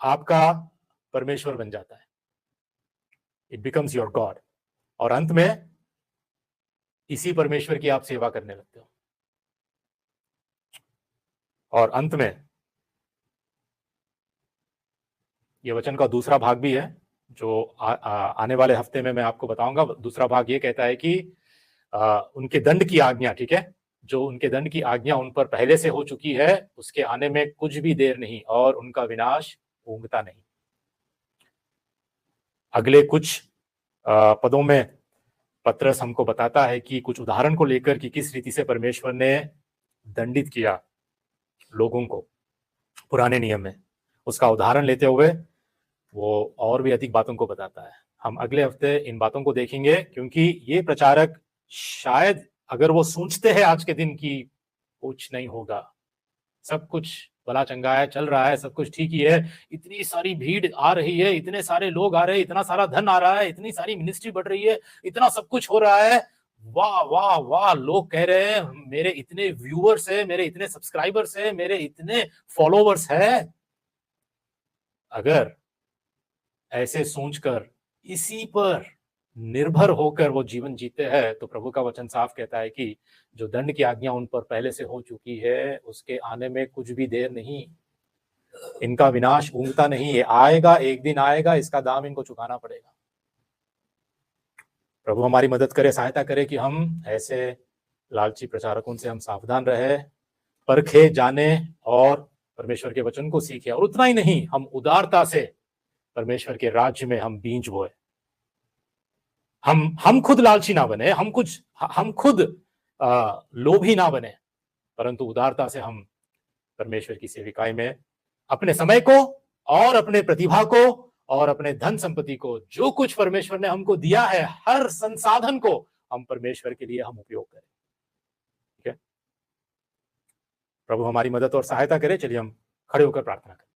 आपका परमेश्वर बन जाता है, इट बिकम्स योर गॉड, और अंत में इसी परमेश्वर की आप सेवा करने लगते हो। और अंत में ये वचन का दूसरा भाग भी है जो आने वाले हफ्ते में मैं आपको बताऊंगा। दूसरा भाग ये कहता है कि उनके दंड की आज्ञा, ठीक है, जो उनके दंड की आज्ञा उन पर पहले से हो चुकी है, उसके आने में कुछ भी देर नहीं, और उनका विनाश ऊंघता नहीं। अगले कुछ पदों में पत्रस हमको बताता है कि कुछ उदाहरण को लेकर कि किस रीति से परमेश्वर ने दंडित किया लोगों को पुराने नियम में, उसका उदाहरण लेते हुए वो और भी अधिक बातों को बताता है। हम अगले हफ्ते इन बातों को देखेंगे, क्योंकि ये प्रचारक शायद अगर वो सोचते हैं आज के दिन की कुछ नहीं होगा, सब कुछ भला चंगा है, चल रहा है, सब कुछ ठीक ही है, इतनी सारी भीड़ आ रही है, इतने सारे लोग आ रहे हैं, इतना सारा धन आ रहा है, इतनी सारी मिनिस्ट्री बढ़ रही है, इतना सब कुछ हो रहा है, वाह वाह वाह, लोग कह रहे हैं मेरे इतने व्यूअर्स है, मेरे इतने सब्सक्राइबर्स है, मेरे इतने फॉलोवर्स है। अगर ऐसे सोचकर इसी पर निर्भर होकर वो जीवन जीते हैं, तो प्रभु का वचन साफ कहता है कि जो दंड की आज्ञा उन पर पहले से हो चुकी है, उसके आने में कुछ भी देर नहीं, इनका विनाश ऊँगता नहीं है, आएगा, एक दिन आएगा, इसका दाम इनको चुकाना पड़ेगा। प्रभु हमारी मदद करे, सहायता करे कि हम ऐसे लालची प्रचारकों से हम सावधान रहे, परखे जाने और परमेश्वर के वचन को सीखे, और उतना ही नहीं, हम उदारता से परमेश्वर के राज्य में हम बीज बोए। हम खुद लालची ना बने, हम खुद लोभी ना बने, परंतु उदारता से हम परमेश्वर की सेविकाई में अपने समय को और अपने प्रतिभा को और अपने धन संपत्ति को, जो कुछ परमेश्वर ने हमको दिया है, हर संसाधन को हम परमेश्वर के लिए हम उपयोग करें। ठीक है, प्रभु हमारी मदद और सहायता करे। चलिए हम खड़े होकर प्रार्थना करें।